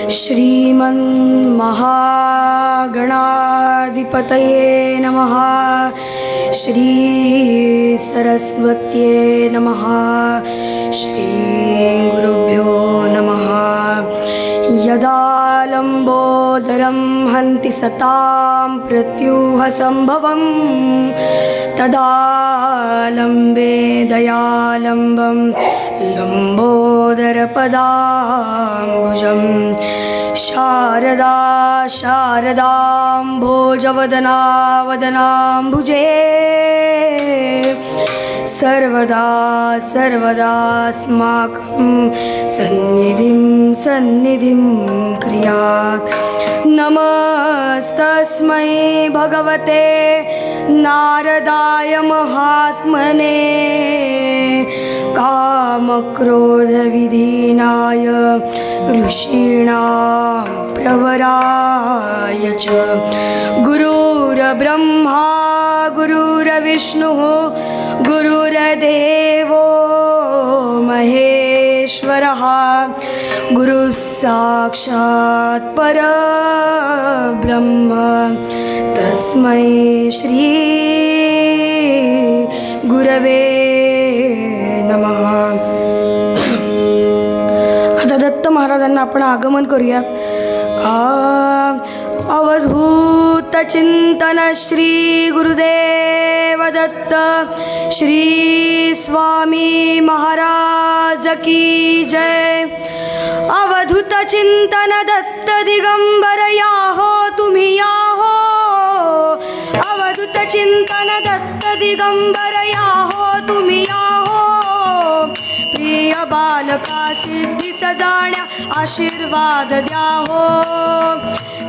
श्रीमन्महागणाधिपतये नमः। श्री सरस्वत्ये नमः। श्री गुरुभ्यो नमः। यदा लम्बोदरं हन्ति सतां प्रत्यूहसम्भवं तदा लम्बे दयालम्बं लम्बोदरपदाम्बुजं शारदा शारदाम्भोजवदना वदनाम्बुजे सर्वदा सर्वदास्माकं सन्निधिं सन्निधिं क्रियात्। नमस्तस्मै भगवते नारदाय महात्मने कामक्रोधविधीनाय ऋषीणां प्रवराय च। गुरुर्ब्रह्मा गुरुर्विष्णुः गुरुर्देवो महेश्वरः गुरुः साक्षात् परब्रह्म तस्मै श्री गुरवे नमः। आता दत्त महाराजांना आपण आगमन करूयात। अवधूत चिंतन श्री गुरुदेव दत्त श्री स्वामी महाराज की जय। अवधूत चिंतन दत्त दिगंबर याहो तुम्ही याहो। अवधूत चिंतन दत्त दिगंबर याहो तुम्ही याहो। प्रिय बालका सिद्धी सजाण्या आशीर्वाद द्याहो।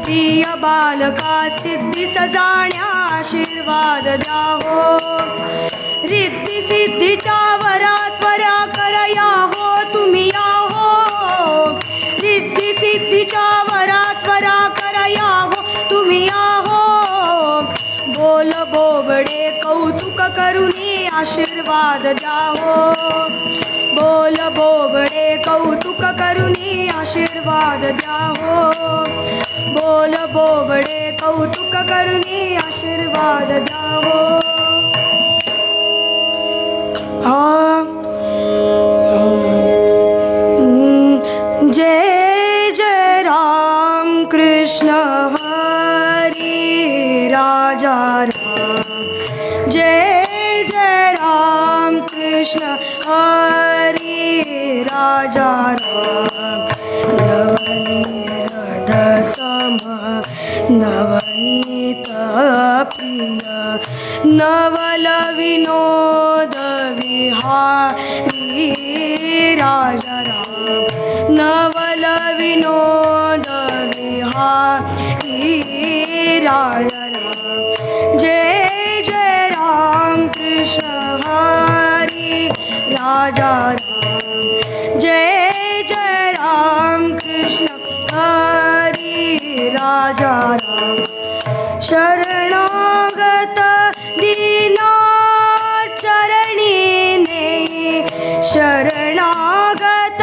प्रिय बालका सिद्धी सजाण्या आशीर्वाद द्याहो। रिद्धी सिद्धीच्या वरात वऱ्या करया हो तुम्ही याहो। रिद्धी सिद्धीच्या वरात वऱ्या करया हो तुम्ही याहो। बोल बोबडे कौतुक करुनी आशीर्वाद द्याहो। बोल बोबडे कौतुक करुनी आशीर्वाद द्याहो। बोल बोबडे कौतुक करुनी आशीर्वाद द्याहो। जय जय राम कृष्ण हरी राजा राम। जय जय राम कृष्ण हरी राजा राम। नवनीत सम नवनीत प्रिय नवल विनोद विहारी राजा राम। नवल विनोद विहारी राजा राम। जय जय राम कृष्ण हरी राजा राम। जय जय राम कृष्ण हरी राजा राम। शरणागत दीना चरणी नेई। शरणागत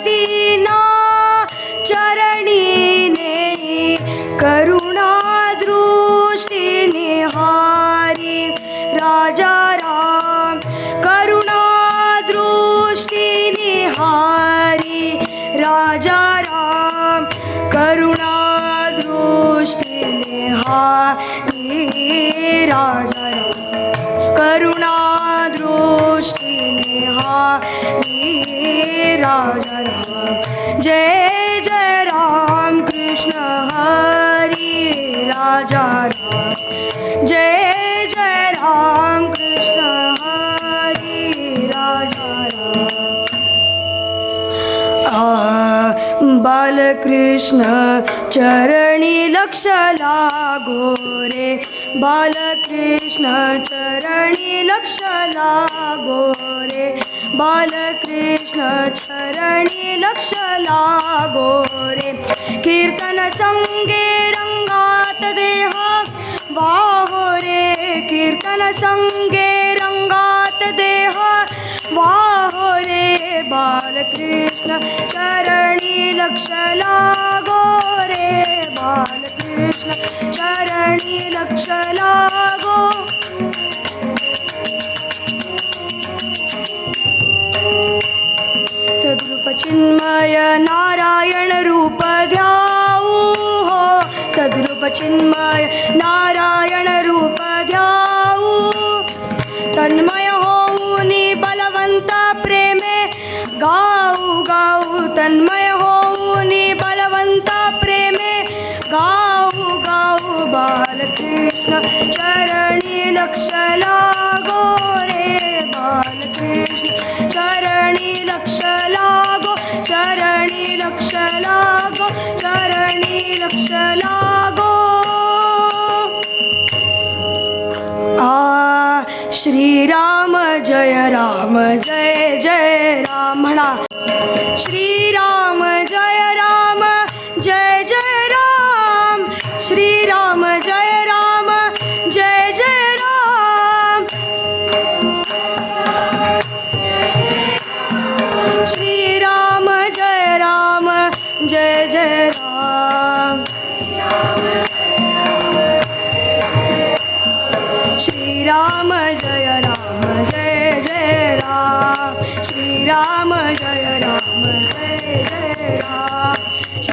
दीना चरणी नेई। करुणा दृष्टी निहारी राजा राम। करुणा दृष्टी निहारी राजा राम। करुणा दृष्टी निहारी राजा राम। करुणा दृष्टी निहारी राजा राम। जय जय राम कृष्ण हरी राजा राम। जय जय राम कृष्ण हरी राजा राम। बालकृष्ण चरणी लक्ष लागो रे। बालकृष्ण चरणी लक्ष लागो रे। बालकृष्ण चरणी लक्ष लागो रे। कीर्तन संगे रंगात देहा वाहो रे। कीर्तन संगे रंगात देहा वाहो रे बालकृष्ण चरणी लक्ष लागो रे बालकृष्ण चरणी लक्ष लागो. सद्रूप चिन्मय नारायण रूप ध्याऊ हो, सद्रूप चिन्मय नारायण रूप ध्याऊ. तन्मय होऊनी बलवंत प्रेमे गाऊ गाऊ, तन्मय होऊनी बलवंत प्रेमे गाऊ गाऊ. बालकृष्ण चरणी लक्ष लागो रे बालकृष्ण चरणी लक्ष लागो, चरणी लक्ष लागो, चरणी लक्ष लागो. श्रीराम जय राम जय जय राम म्हणा. श्रीराम जय राम जय जय राम, श्रीराम जय राम जय जय राम. श्रीराम जय राम जय जय राम. श्रीराम जय राम जय जय राम, श्रीराम जय राम जय जय राम.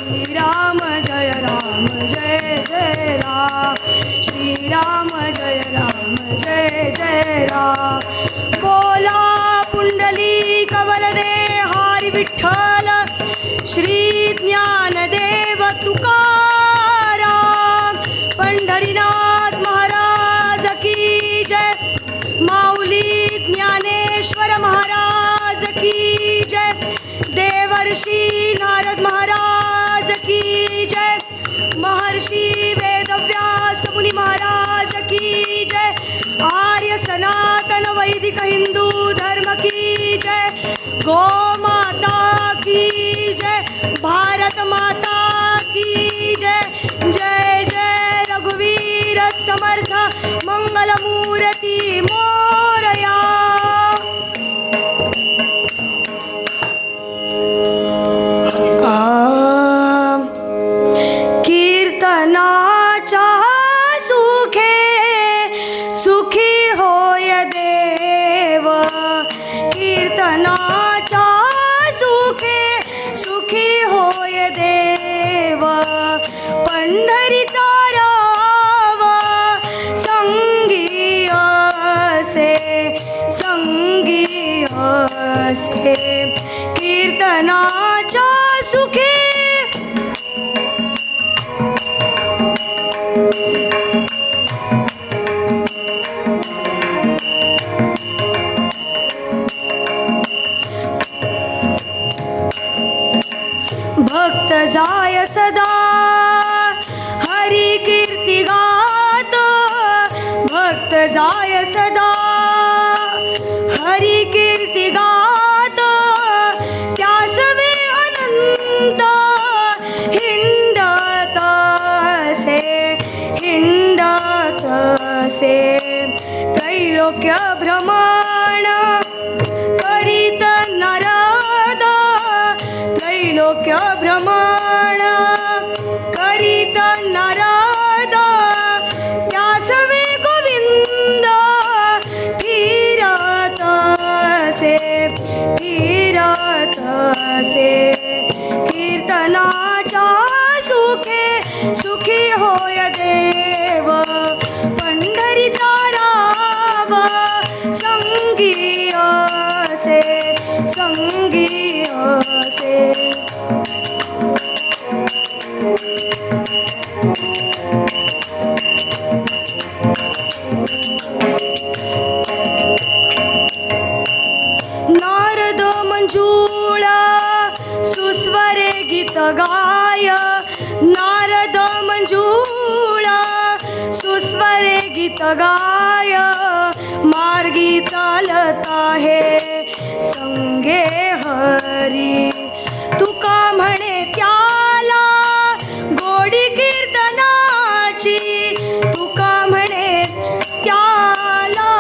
श्रीराम जय राम जय जय राम, श्रीराम जय राम जय जय राम. बोला पुंडली कवलदे हरी विठ्ठल श्री ज्ञानदेव तुकाराम. पंढरीनाथ महाराज की जय, माऊली ज्ञानेश्वर महाराज की जय, देवर्षी नारद महाराज की जय, महर्षी वेदव्यास मुनी महाराज की जय, आर्य सनातन वैदिक हिंदू धर्म की जय, गो माता की जय, भारत माता की जय. जय जय रघुवीर समर्थ मंगलमूर्ती मोरया. कीर्तनाच्या सुखे सुखी होय देव, कीर्तनाच्या सुखे सुखी होय देव. पंढरीचा रावा संगी असे, संगी असे. कीर्तनाच्या सुखे भक्त जाय सदा हरी कीर्ती गात, भक्त जाय सदा हरी कीर्ती गात. त्यास वे अनंत हिंडत असे, हिंडत असे. त्रैलोक्य भ्रमण करीत नारद, त्रैलोक्य भ्रमण करीत नारद. त्यास वे गोविंद फिरत असे, फिरत असे. कीर्तनाच्या सुखे सुखी होय देव, पंढरीचा राव संगी असे, संगी असे. नारद मंजूळ सुस्वरे गीत गाय, नारद मंजूळ सुस्वरे गीत गाय. मार्गी चालत आहे संगे हरी, तुका म्हणे त्याला गोडी कीर्तनाची, तुका म्हणे त्याला.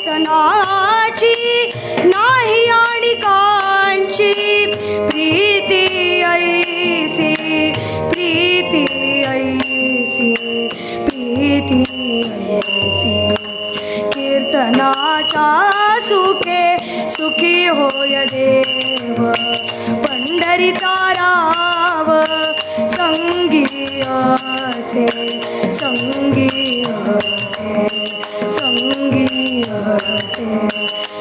कीर्तनाची नाही आणि कांची प्रीती ऐसी प्रीती ऐसी प्रीती ऐसी कीर्तनाच्या सुखे सुखी होय देव पंढरीचा राव संगी असे संगी असे संगी असे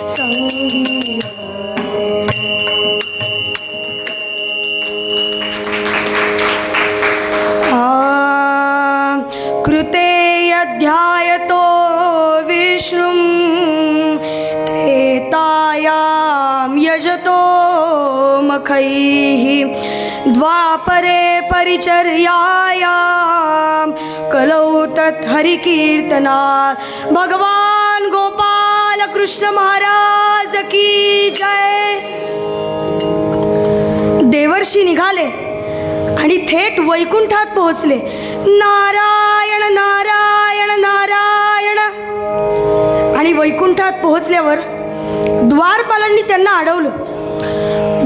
संगी असे. कृते अध्यायतो विष्णुं त्रेतायां यजतो मखैः द्वापरे परिचर्यायां कलौ तत् हरिकीर्तनात्. भगवान गोपाल कृष्ण महाराज की जय. देवर्षी निघाले आणि थेट वैकुंठात पोहोचले. नारायण नारायण नारायण. आणि वैकुंठात पोहोचल्यावर द्वारपालांनी त्यांना अडवलं.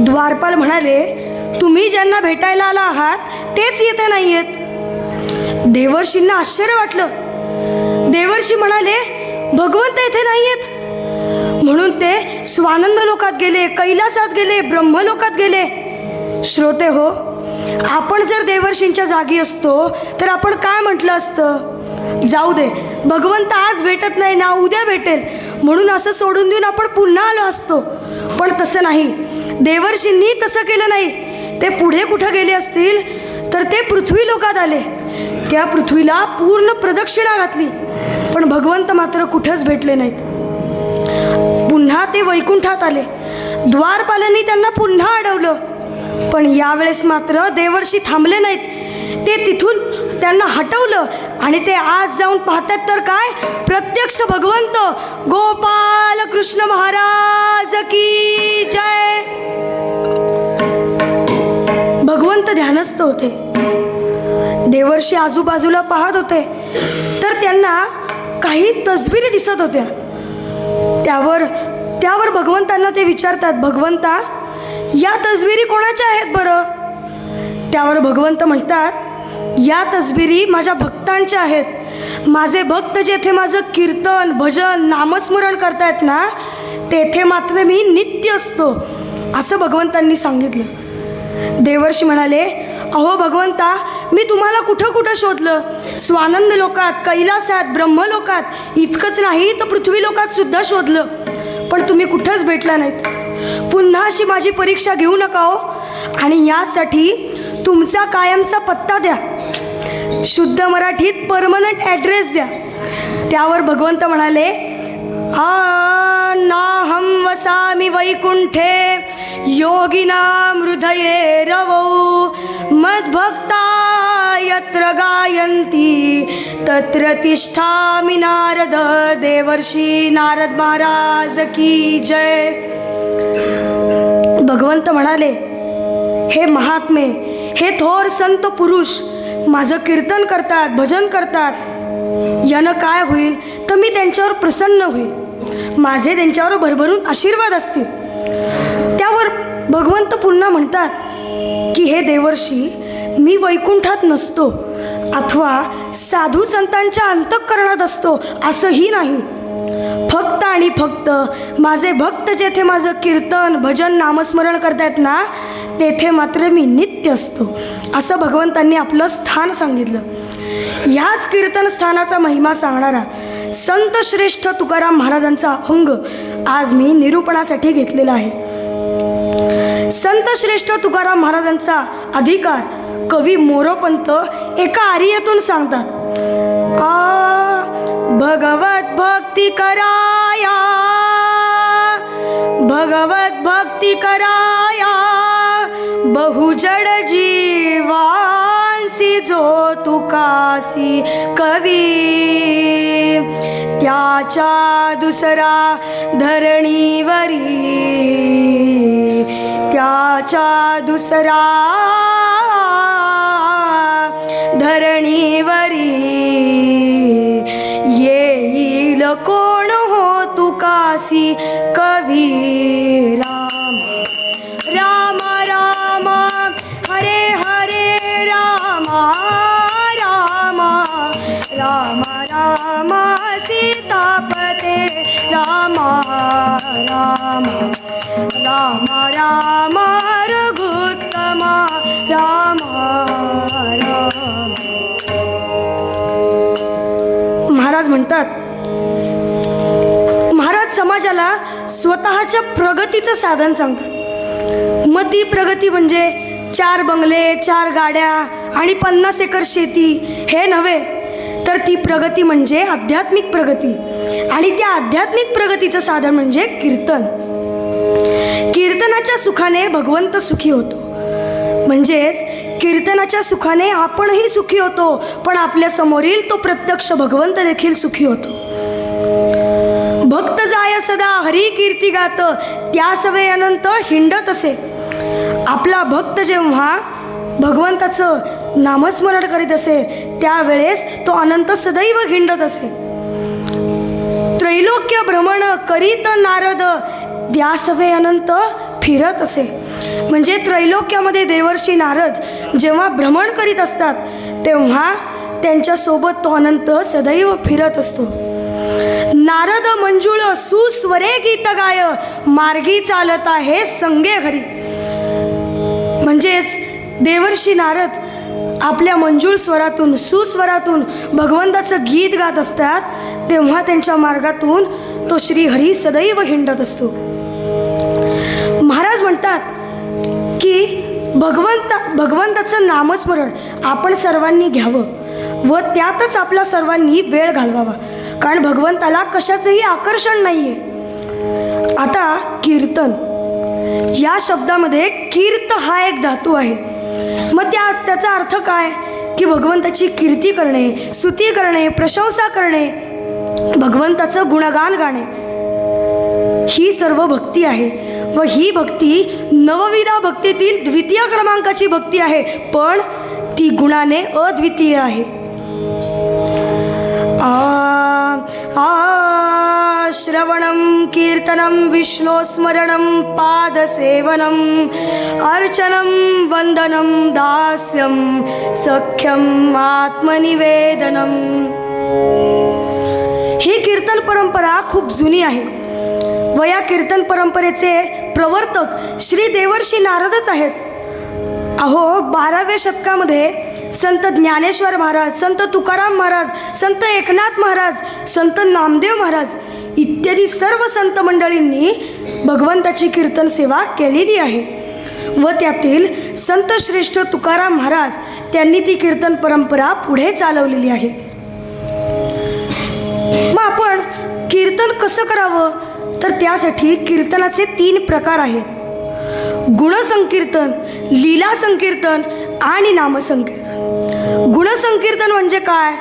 द्वारपाल म्हणाले, तुम्ही ज्यांना भेटायला आला आहात तेच येथे नाही आहेत. देवर्षींना आश्चर्य वाटलं. देवर्षी म्हणाले, भगवंत येथे नाही आहेत. म्हणून ते स्वानंद लोकात गेले, कैलासात गेले, ब्रह्मलोकात गेले. श्रोते हो, आपण जर देवर्षींच्या जागी असतो तर आपण काय म्हटलं असतं? जाऊ दे, भगवंत आज भेटत नाही ना, उद्या भेटेल म्हणून असं सोडून देऊन आपण पुन्हा आलो असतो. पण तसं नाही. देवर्षींनी तसं केलं नाही. ते पुढे कुठं गेले असतील तर ते पृथ्वी लोकात आले. त्या पृथ्वीला पूर्ण प्रदक्षिणा घातली. पण भगवंत मात्र कुठंच भेटले नाहीत. पुन्हा ते वैकुंठात आले. द्वारपालांनी त्यांना पुन्हा अडवलं. पण यावेळेस मात्र देवर्षी थांबले नाहीत. ते तिथून त्यांना हटवलं आणि ते आज जाऊन पाहतात तर काय, प्रत्यक्ष भगवंत गोपाल कृष्ण महाराज की जय. भगवंत ध्यानस्थ होते. देवर्षी आजूबाजूला पाहत होते तर त्यांना काही तसबिरी दिसत होत्या. त्यावर भगवंतांना ते विचारतात, भगवंता या तसबिरी कोणाच्या आहेत बरं? त्यावर भगवंत म्हणतात, या तसबिरी माझ्या भक्तांच्या आहेत. माझे भक्त जेथे माझं कीर्तन भजन नामस्मरण करतायत ना, तेथे मात्र मी नित्य असतो, असं भगवंतांनी सांगितलं. देवर्षी म्हणाले, अहो भगवंता, मी तुम्हाला कुठं कुठं शोधलं. स्वानंद लोकात, कैलासात, ब्रह्मलोकात, इतकंच नाही तर पृथ्वी लोकात सुद्धा शोधलं, पण तुम्ही कुठंच भेटला नाहीत. पुन्हा अशी माझी परीक्षा घेऊ नका हो. आणि यासाठी तुमचा कायमचा पत्ता द्या, शुद्ध मराठीत परमनंट ॲड्रेस द्या. त्यावर भगवंत म्हणाले, नाहं वसामि वैकुंठे योगिनां हृदये रवौ मद्भक्ता यत्र गायन्ति तत्र तिष्ठामि नारद. देवर्षी नारद महाराज की जय. भगवंत म्हणाले, हे महात्मे, हे थोर संत पुरुष माझं कीर्तन करतात, भजन करतात. यानं काय होईल तर मी त्यांच्यावर प्रसन्न होईल, माझे त्यांच्यावर भरभरून आशीर्वाद असतील. त्यावर भगवंत पुन्हा म्हणतात की हे देवर्षी, मी वैकुंठात नसतो अथवा साधू संतांच्या अंतःकरणात असतो असंही नाही. फक्त आणि फक्त माझे भक्त जेथे माझं कीर्तन भजन नामस्मरण करतायत ना, तेथे मात्र मी नित्य असतो, असं भगवंतांनी आपलं स्थान सांगितलं. ह्याच कीर्तन स्थानाचा महिमा सांगणारा संत श्रेष्ठ तुकाराम महाराजांचा अभंग आज मी निरूपणासाठी घेतलेला आहे. संत श्रेष्ठ तुकाराम महाराजांचा अधिकार कवी मोरोपंत एका आर्यातून सांगतात. भगवत भक्ती कराया, भगवत भक्ती कराया, बहुजड जीवांसी जो तुकासी कवी, त्याच्या दुसरा धरणीवरी, त्याच्या दुसरा धरणीवरी, येईल कोण हो तुका कासी कवी राम राम राम हरे हरे राम राम राम राम सीतापते राम राम राम राम रघुत्तम राम राम. महाराज म्हणतात, महाराज समाजाला स्वतःच्या प्रगतीचं साधन सांगतात. मग ती प्रगती म्हणजे 4 बंगले, 4 गाड्या आणि 50 एकर शेती हे नव्हे, तर ती प्रगती म्हणजे आध्यात्मिक प्रगती. आणि त्या आध्यात्मिक प्रगतीचं साधन म्हणजे कीर्तन. कीर्तनाच्या सुखाने भगवंत सुखी होतो. म्हणजेच कीर्तनाच्या सुखाने आपणही सुखी होतो, पण आपल्या समोरील तो प्रत्यक्ष भगवंत देखील सुखी होतो. भक्त जाय सदा हरी कीर्ती गात, त्या सवे अनंत हिंडत असे. आपला भक्त जेव्हा भगवंताचं नामस्मरण करीत असे त्यावेळेस तो अनंत सदैव हिंडत असे. त्रैलोक्य भ्रमण करीत नारद, द्यासवे अनंत फिरत असे. म्हणजे त्रैलोक्यामध्ये देवर्षी नारद जेव्हा भ्रमण करीत असतात तेव्हा त्यांच्यासोबत तो अनंत सदैव फिरत असतो. नारद मंजुळ सुस्वरे गीत गाय, मार्गी चालत आहे संगे हरी. म्हणजेच देवर्षी नारद आपल्या मंजूळ स्वरातून, सुस्वरातून भगवंताचं गीत गात असतात तेव्हा त्यांच्या मार्गातून तो श्री हरी सदैव हिंडत असतो. महाराज म्हणतात की भगवंताचं नामस्मरण आपण सर्वांनी घ्यावं व त्यातच आपला सर्वांनी वेळ घालवावा, कारण भगवंताला कशाचंही आकर्षण नाही आहे. आता कीर्तन या शब्दामध्ये कीर्त हा एक धातू आहे. मग त्याचा अर्थ काय की भगवंताची कीर्ती करणे, स्तुती करणे, प्रशंसा करणे, भगवंताचं गुणगान गाणे, ही सर्व भक्ती आहे. व ही भक्ती नवविधा भक्तीतील द्वितीय क्रमांकाची भक्ती आहे, पण ती गुणाने अद्वितीय आहे. श्रवणं कीर्तनं विष्णोस्मरणं पादसेवनं अर्चनं वंदनं दास्यं सख्यं आत्मनिवेदनं. ही कीर्तन परंपरा खूप जुनी आहे व या कीर्तन परंपरेचे प्रवर्तक श्री देवर्षी नारदच आहेत. अहो 12व्या शतकामध्ये संत ज्ञानेश्वर महाराज, संत तुकाराम महाराज, संत एकनाथ महाराज, संत नामदेव महाराज इत्यादी सर्व संत मंडळींनी भगवंताची कीर्तन सेवा केलेली आहे. व त्यातील संत श्रेष्ठ तुकाराम महाराज त्यांनी ती कीर्तन परंपरा पुढे चालवलेली आहे. मग आपण कीर्तन कसं करावं, तर त्यासाठी कीर्तनाचे 3 प्रकार आहेत: गुणसंकीर्तन, लीला संकीर्तन आणि नामसंकीर्तन. गुणसंकीर्तन म्हणजे काय,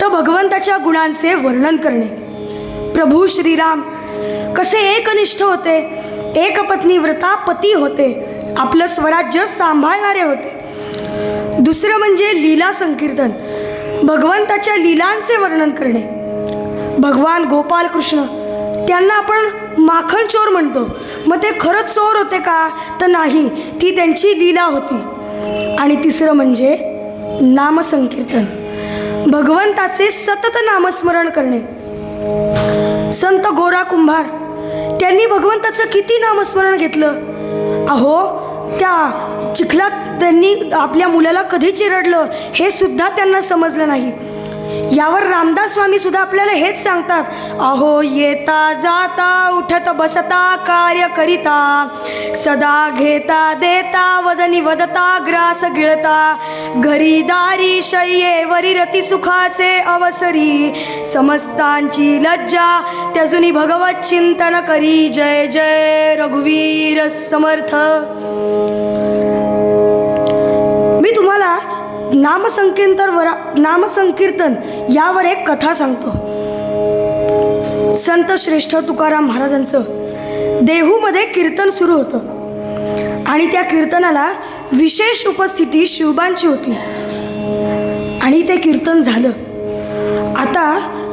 तर भगवंताच्या गुणांचे वर्णन करणे. प्रभू श्रीराम कसे एकनिष्ठ होते, एकपत्नी व्रता पती होते, आपलं स्वराज्य सांभाळणारे होते. दुसरं म्हणजे लीला संकीर्तन, भगवंताच्या लीलांचे वर्णन करणे. भगवान गोपाल कृष्ण त्यांना आपण माखन चोर म्हणतो, मग ते खरंच चोर होते का, तर नाही, ती त्यांची लीला होती. आणि तिसरं म्हणजे नामसंकीर्तन, भगवंताचे सतत नामस्मरण करणे. संत गोरा कुंभार त्यांनी भगवंताचं किती नामस्मरण घेतलं. अहो त्या चिखलात त्यांनी आपल्या मुलाला कधी चिरडलं हे सुद्धा त्यांना समजलं नाही. यावर रामदास स्वामी सुद्धा आपल्याला हेच सांगतात, अहो येता जाता उठत बसता कार्य करिता, सदा घेता देता वदनी वदता ग्रास गिळता, घरी दारी शय्येवरी रती सुखाचे अवसरी, समस्तांची लज्जा त्याजुनी भगवत चिंतन करी. जय जय रघुवीर समर्थ. मी तुम्हाला नामसंकीर्तन यावर एक कथा सांगतो. संत श्रेष्ठ तुकाराम महाराजांचं देहूमध्ये कीर्तन सुरू होतं आणि त्या कीर्तनाला विशेष उपस्थिती शिवबांची होती आणि ते कीर्तन झालं. आता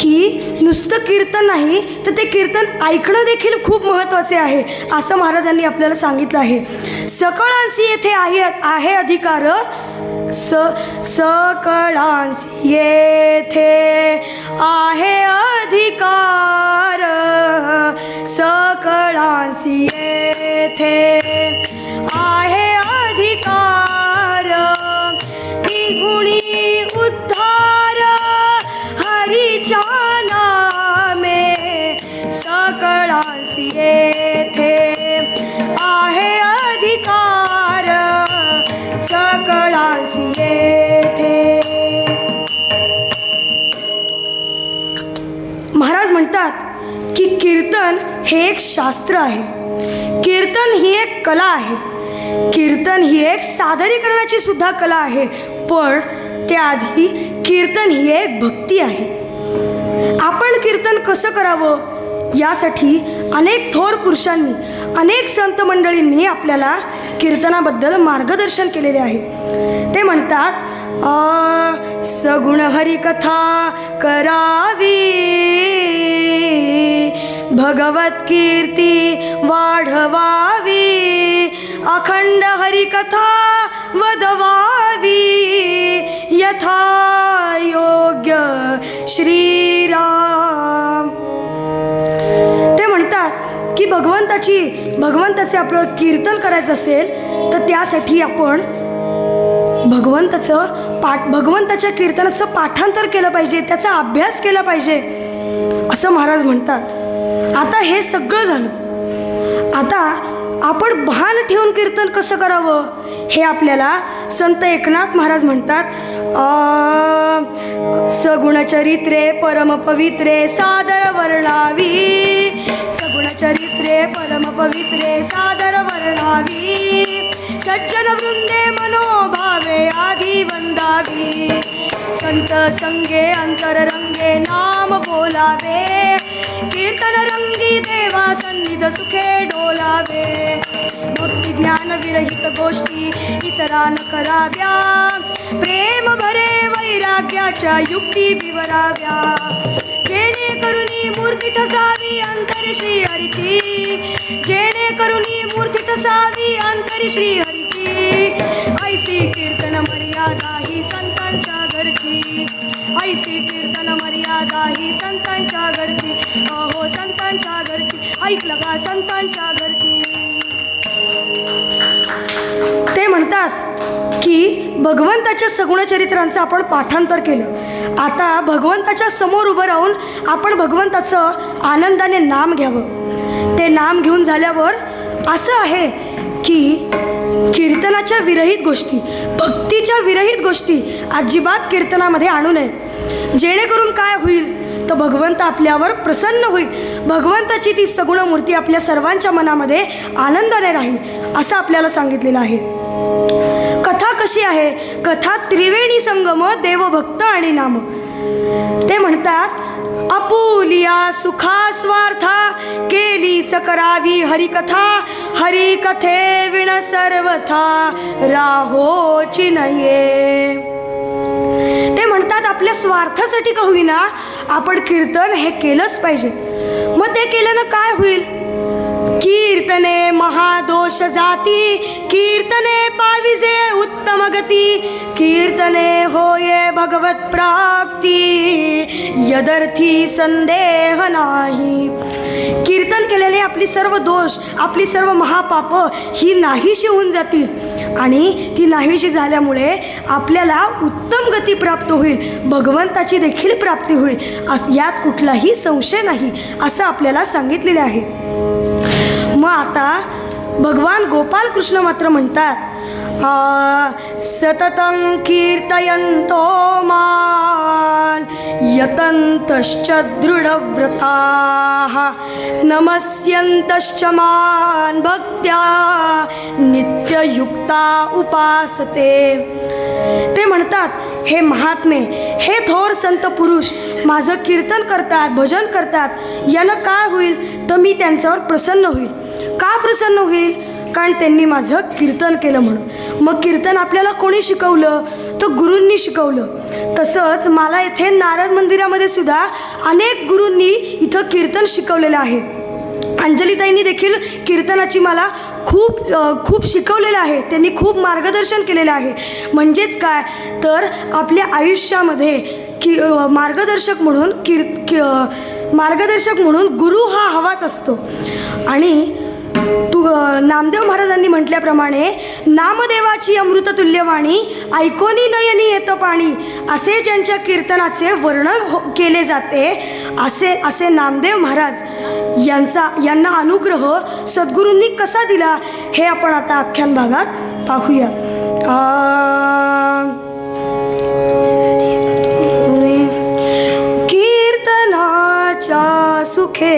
की नुसतं कीर्तन नाही तर ते कीर्तन ऐकणं देखील खूप महत्त्वाचे आहे असं महाराजांनी आपल्याला सांगितलं आहे. सकळांसी येथे आहे अधिकार, सकळांसी येथे आहे अधिकार, सकळांसी येथे आहे अधिकार, त्रिगुणी उद्धार हरीच्या नामे, सकळांसी येथे आहे अधिकार, सकळांसी येथे. महाराज म्हणतात की कीर्तन हे एक शास्त्र आहे, कीर्तन ही एक कला आहे, कीर्तन ही एक सादरीकरणाची सुद्धा कला आहे, पण त्याआधी कीर्तन ही एक भक्ती आहे. आपण कीर्तन कसं करावं यासाठी अनेक थोर पुरुषांनी, अनेक संत मंडळींनी आपल्याला कीर्तनाबद्दल मार्गदर्शन केलेले आहे. ते म्हणतात सगुण हरिकथा करावी, भगवत कीर्ती वाढवावी, अखंड हरिकथा वदवावी, यथा योग्य श्रीराम. ते म्हणतात की भगवंताचे आपलं कीर्तन करायचं असेल तर त्यासाठी आपण भगवंताच्या कीर्तनाचं पाठांतर केलं पाहिजे, त्याचा अभ्यास केला पाहिजे असं महाराज म्हणतात. आता हे सगळं झालं, आता आपण भान ठेवून कीर्तन कसं करावं हे आपल्याला संत एकनाथ महाराज म्हणतात. सगुण चरित्रे परम पवित्रे सादर वर्णावी, सगुण चरित्रे परम पवित्रे सादर वर्णावी, सज्जन वृंदे मनोभावे आधी वंदावी, संत संगे अंतररंगे नाम बोलावे, कीर्तन रंगी देवा सन्निध सुखे डोलावे, भक्ती ज्ञान विरहित गोष्टी इतरा न कराव्या, प्रेम भरे वैराग्याच्या युक्ती विवराव्या, जेणेकरुनी मूर्ती ठसावी अंतरी श्री हरीची, जेणेकरुनी मूर्ती ठसावी अंतरी श्री हरीची, ऐसी कीर्तन मर्यादा ही संतांच्या घरची, ऐसी कीर्तन मर्यादा ही संतांच्या घरची, अहो संतांच्या घरची, ऐकलं का संतांच्या घरची. ते म्हणतात की भगवंताच्या सगुण चरित्रांचं आपण पाठांतर केलं, आता भगवंताच्या समोर उभं राहून आपण भगवंताचं आनंदाने नाम घ्यावं. ते नाम घेऊन झाल्यावर असं आहे की कीर्तनाच्या विरहित गोष्टी, भक्तीच्या विरहित गोष्टी अजिबात कीर्तनामध्ये आणू नयेत. जेणेकरून काय होईल तर भगवंत आपल्यावर प्रसन्न होईल, भगवंताची ती सगुण मूर्ती आपल्या सर्वांच्या मनामध्ये आनंदाने राहील असं आपल्याला सांगितलेलं आहे. कथा कशी आहे? कथा त्रिवेणी संगम देवभक्त आणि नाम. ते म्हणतात आपुलिया सुखा स्वार्था केलीच करावी हरिकथा, हरिकथे विण सर्वथा राहोची नये. ते म्हणतात आपल्या स्वार्थासाठी का होईना आपण कीर्तन हे केलंच पाहिजे. मग ते केल्यानं काय होईल? कीर्तने महादोष जाती, कीर्तने पाविजे उत्तम गती, कीर्तने होये भगवत प्राप्ती, यदर्थी संदेह नाही. कीर्तन केल्याने आपली सर्व दोष, आपली सर्व महापाप ही नाहीशी होऊन जातील आणि ती नाहीशी झाल्यामुळे आपल्याला उत्तम गती प्राप्त होईल, भगवंताची देखील प्राप्ती होईल, यात कुठलाही संशय नाही असं आपल्याला सांगितलेले आहे. मग आता भगवान गोपाल कृष्ण मात्र म्हणतात सततं कीर्तयन्तो मां यतन्तश्च दृढव्रताः नमस्यन्तश्च मां भक्त्या नित्ययुक्ता उपासते. ते म्हणतात हे महात्मे, हे थोर संत पुरुष माझं कीर्तन करतात, भजन करतात, यानं काय होईल तर मी त्यांच्यावर प्रसन्न होईल. का प्रसन्न होईल? कारण त्यांनी माझं कीर्तन केलं म्हणून. मग कीर्तन आपल्याला कोणी शिकवलं? तर गुरूंनी शिकवलं. तसंच मला इथे नारद मंदिरामध्ये सुद्धा अनेक गुरूंनी इथं कीर्तन शिकवलेलं आहे. अंजलीताईंनी देखील कीर्तनाची मला खूप शिकवलेलं आहे. त्यांनी खूप मार्गदर्शन केलेलं आहे. म्हणजेच काय तर आपल्या आयुष्यामध्ये मार्गदर्शक म्हणून गुरु हा हवाच असतो. आणि नामदेव महाराजांनी म्हटल्याप्रमाणे नामदेवाची अमृततुल्यवाणी ऐकोनी नयनी येतं पाणी, असे ज्यांच्या कीर्तनाचे वर्णन केले जाते असे नामदेव महाराज यांना अनुग्रह सद्गुरूंनी कसा दिला हे आपण आता आख्यान भागात पाहूया. कीर्तनाच्या सुखे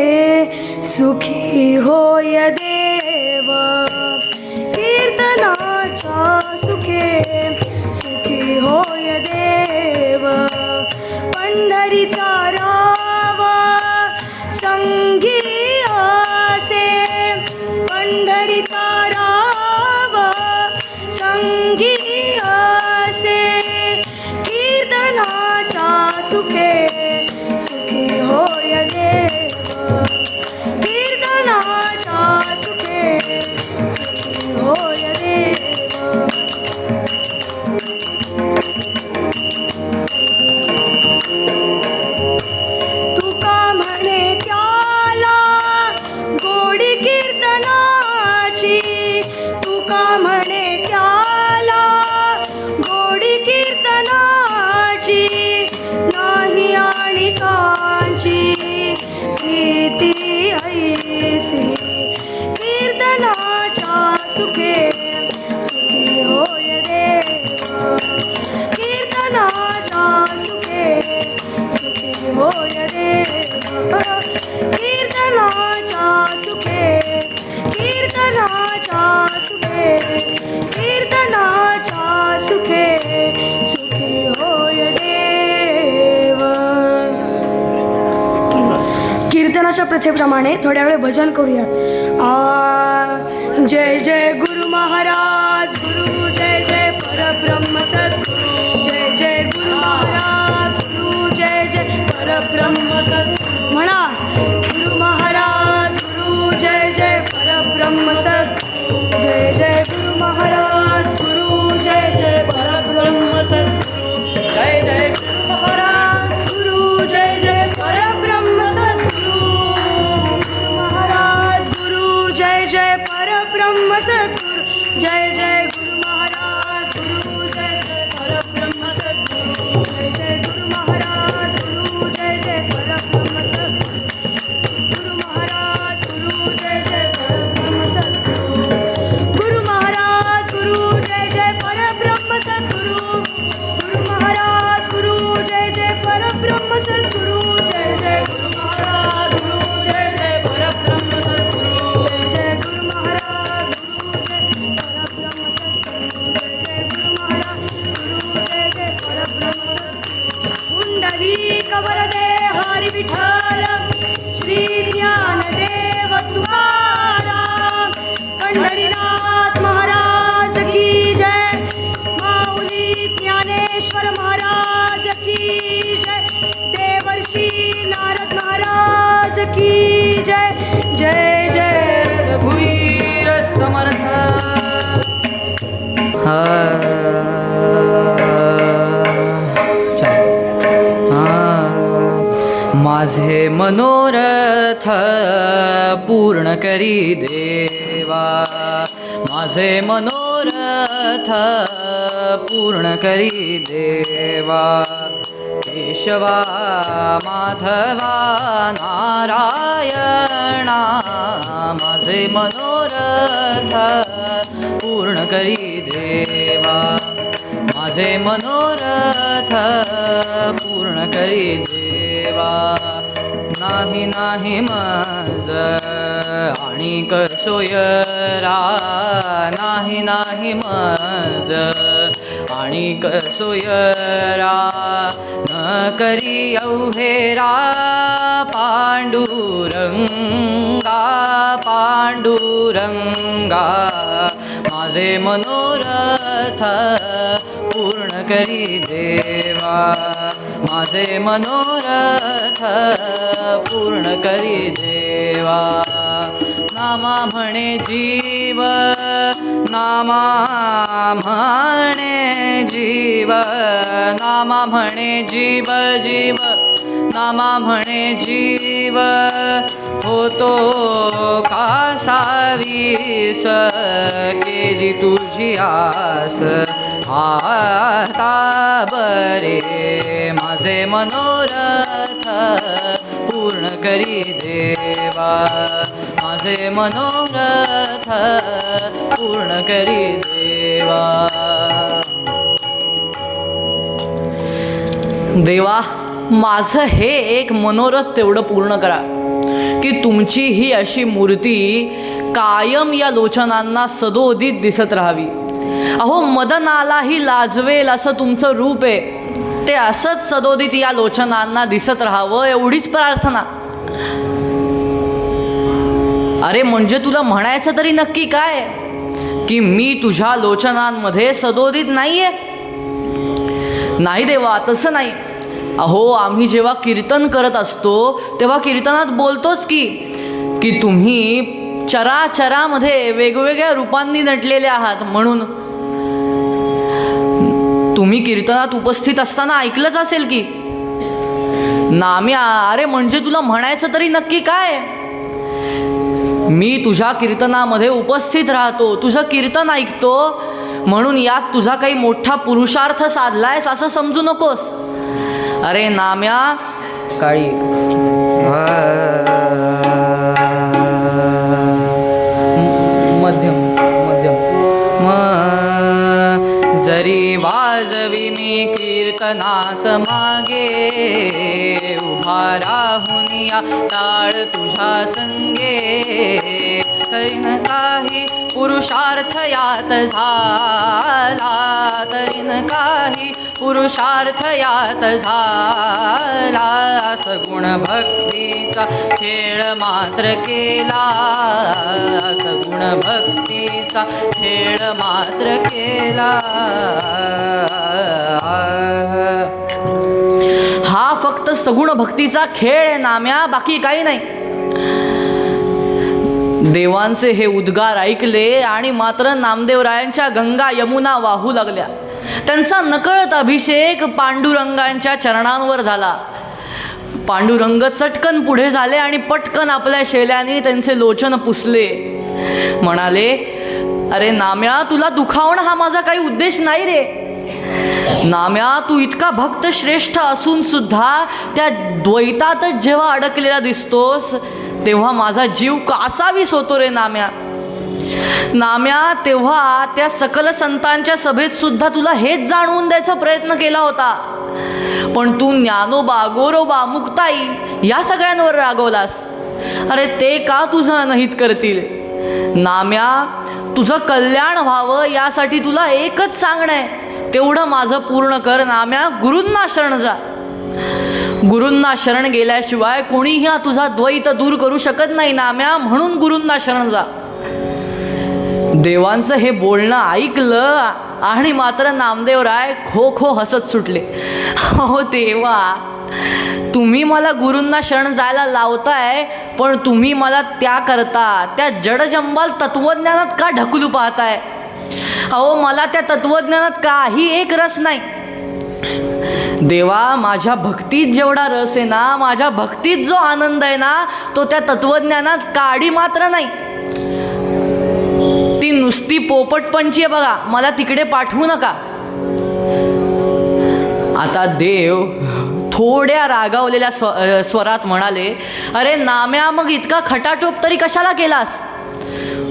सुखी होय देव, कीर्तनाच्या सुखे सुखी होय देव. पंढरीचा राव संगी आसे, पंढरीचा राव संगी आसे. कीर्तनाच्या सुखे सुखी होय देव, कीर्तनाच्या सुखे सुखी होय देव. तुका म्हणे त्याला गोडी कीर्तनाची, तुका म्हणे त्याला गोडी कीर्तनाची. नाही आणि कांची प्रीती ऐसी, कीर्तनाच्या सुखे सुखी होय देव, कीर्तनाच्या सुखे सुखी होय देव. कीर्तनाच्या सुखे, कीर्तनाच्या सुखे, कीर्तनाच्या सुखे सुखी होय देव. कीर्तनाच्या प्रथेप्रमाणे थोड्या वेळ भजन करूयात. जय जय गुरु महाराज गुरु, जय जय परब्रह्म सद्गुरु, जय जय गुरु महाराज गुरु, जय जय परब्रह्म सद्गुरु. म्हणा गुरु महाराज गुरु, जय जय परब्रह्म सद्गुरु, जय जय गुरु महाराज गुरु, जय जय परब्रह्म सद्गुरु, जय जय गुरु महाराज गुरु, जय जय परब्रह्म सद्गुरु. गुरु महाराज गुरु, जय जय परब्रह्म सद्गुरु, जय जय गुरु महाराज गुरु, जय जय परब्रह्म सद्गुरु, जय जय गुरु महाराज गुरु, जय जय परब्रह्म सद्गुरु. गुरु महाराज गुरु, जय जय परब्रह्म सद्गुरु. गुरु महाराज गुरु, जय जय परब्रह्म सद्गुरु. गुरु महाराज गुरु, जय जय परब्रह्म सद्गुरु, जय जय गुरु महाराज गुरु, जय जय परब्रह्म सद्गुरु, जय जय गुरु महाराज गुरु, जय परब्रह्म सद्गुरु, जय जय गुरु महाराज गुरु, जय जय परब्रह्म सद्गुरु. पुंडलिक वरदे हरी विठ्ठल, श्री ज्ञानदेव तुकाराम. पंढरीनाथ महाराज की जय, माऊली ज्ञानेश्वर महाराज की जय, देवर्षी नारद महाराज की जय. जय जय रघुवीर समर्थ. माझे मनोरथ पूर्ण करी देवा, माझे मनोरथ पूर्ण करी देवा. केशवा माधवा नारायणा, माझे मनोरथ पूर्ण करी देवा, माझे मनोरथ पूर्ण करी देवा. नाही नाही माझ आणिक सोयरा, नाही नाही माझ आणिक सोयरा. न करी अवहेरा पांडुरंगा, पांडुरंगा. माझे मनोरथ पूर्ण करी देवा माझे मनोरथ पूर्ण करी देवा नामा म्हणे जीव नामा म्हणे जीव नामा म्हणे जीव जीव नामा म्हणे जीव होतो कासावीस केली तुझी आस आता बरे माझे मनोरथ पूर्ण करी देवा माझे मनोरथ पूर्ण करी देवा देवा माझं हे एक मनोरथ तेवढं पूर्ण करा की तुमची ही अशी मूर्ती कायम या लोचनांना सदोदित दिसत राहावी. अहो मदनालाही लाजवेल असं तुमचं रूप आहे ते असंच सदोदित या लोचनांना दिसत राहावं एवढीच प्रार्थना. अरे म्हणजे तुला म्हणायचं तरी नक्की काय की मी तुझ्या लोचनांमध्ये सदोदित नाहीये? नाही देवा तसं नाही. अहो आम्ही जेव्हा कीर्तन करत असतो तेव्हा कीर्तनात बोलतोच की तुम्ही चराचरामध्ये वेगवेगळ्या रूपांनी नटलेले आहात म्हणून. तुम्ही कीर्तनात उपस्थित असताना ऐकलंच असेल की नाम्या अरे म्हणजे तुला म्हणायचं तरी नक्की काय? मी तुझ्या कीर्तनामध्ये उपस्थित राहतो तुझं कीर्तन ऐकतो म्हणून यात तुझा काही मोठा पुरुषार्थ साधलायस असं समजू नकोस. अरे नाम्या काळी मध्यम मध्यम जरी वाजवी मी कीर्तनात मागे उभा राहून या टाळ तुझ्या संगे तरीन काही पुरुषार्थ यात झाला तरीन काही पुरुषार्थ यात झाला सगुण भक्तीचा खेळ मात्र केला सगुण भक्तीचा खेळ मात्र केला. हा फक्त सगुण भक्तीचा खेळ आहे नाम्या बाकी काही नाही. देवांचे हे उद्गार ऐकले आणि मात्र नामदेवरायांच्या गंगा यमुना वाहू लागल्या. त्यांचा नकळत अभिषेक पांडुरंगांच्या चरणांवर झाला. पांडुरंग चटकन पुढे झाले आणि पटकन आपल्या शेल्याने त्यांचे लोचन पुसले. म्हणाले अरे नाम्या तुला दुखावणं हा माझा काही उद्देश नाही रे. नाम्या तू इतका भक्त श्रेष्ठ असून सुद्धा त्या द्वैतातच जेव्हा अडकलेला दिसतोस तेव्हा माझा जीव कासावीस होतो रे नाम्या. नाम्या तेव्हा त्या सकल संतांच्या सभेत सुद्धा तुला हेच जाणवून द्यायचा प्रयत्न केला होता पण तू ज्ञानोबा गोरोबा मुक्ताई या सगळ्यांवर रागवलास. अरे ते का तुझं अनहित करतील? नाम्या तुझं कल्याण व्हावं यासाठी तुला एकच सांगणं आहे तेवढं माझं पूर्ण कर नाम्या. गुरूंना शरण जा. गुरूंना शरण गेल्याशिवाय कोणीही हा तुझा द्वैत दूर करू शकत नाही नाम्या म्हणून गुरूंना शरण जा. देवांचं हे बोलणं ऐकलं आणि मात्र नामदेवराय खो खो हसत सुटले. हो देवा तुम्ही मला गुरूंना शरण जायला लावताय पण तुम्ही मला त्याकरता त्या जडजंबाल तत्वज्ञानात का ढकलू पाहताय? अहो मला त्या तत्वज्ञानात काही एक रस नाही. देवा माझ्या भक्तीत जेवढा रस आहे ना माझ्या भक्तीत जो आनंद आहे ना तो त्या तत्वज्ञानात काडी मात्र नाही. ती नुसती पोपटपंची आहे बघा मला तिकडे पाठवू नका. आता देव थोड्या रागावलेल्या स्वरात म्हणाले अरे नाम्या मग इतका खटाटोप तरी कशाला केलास?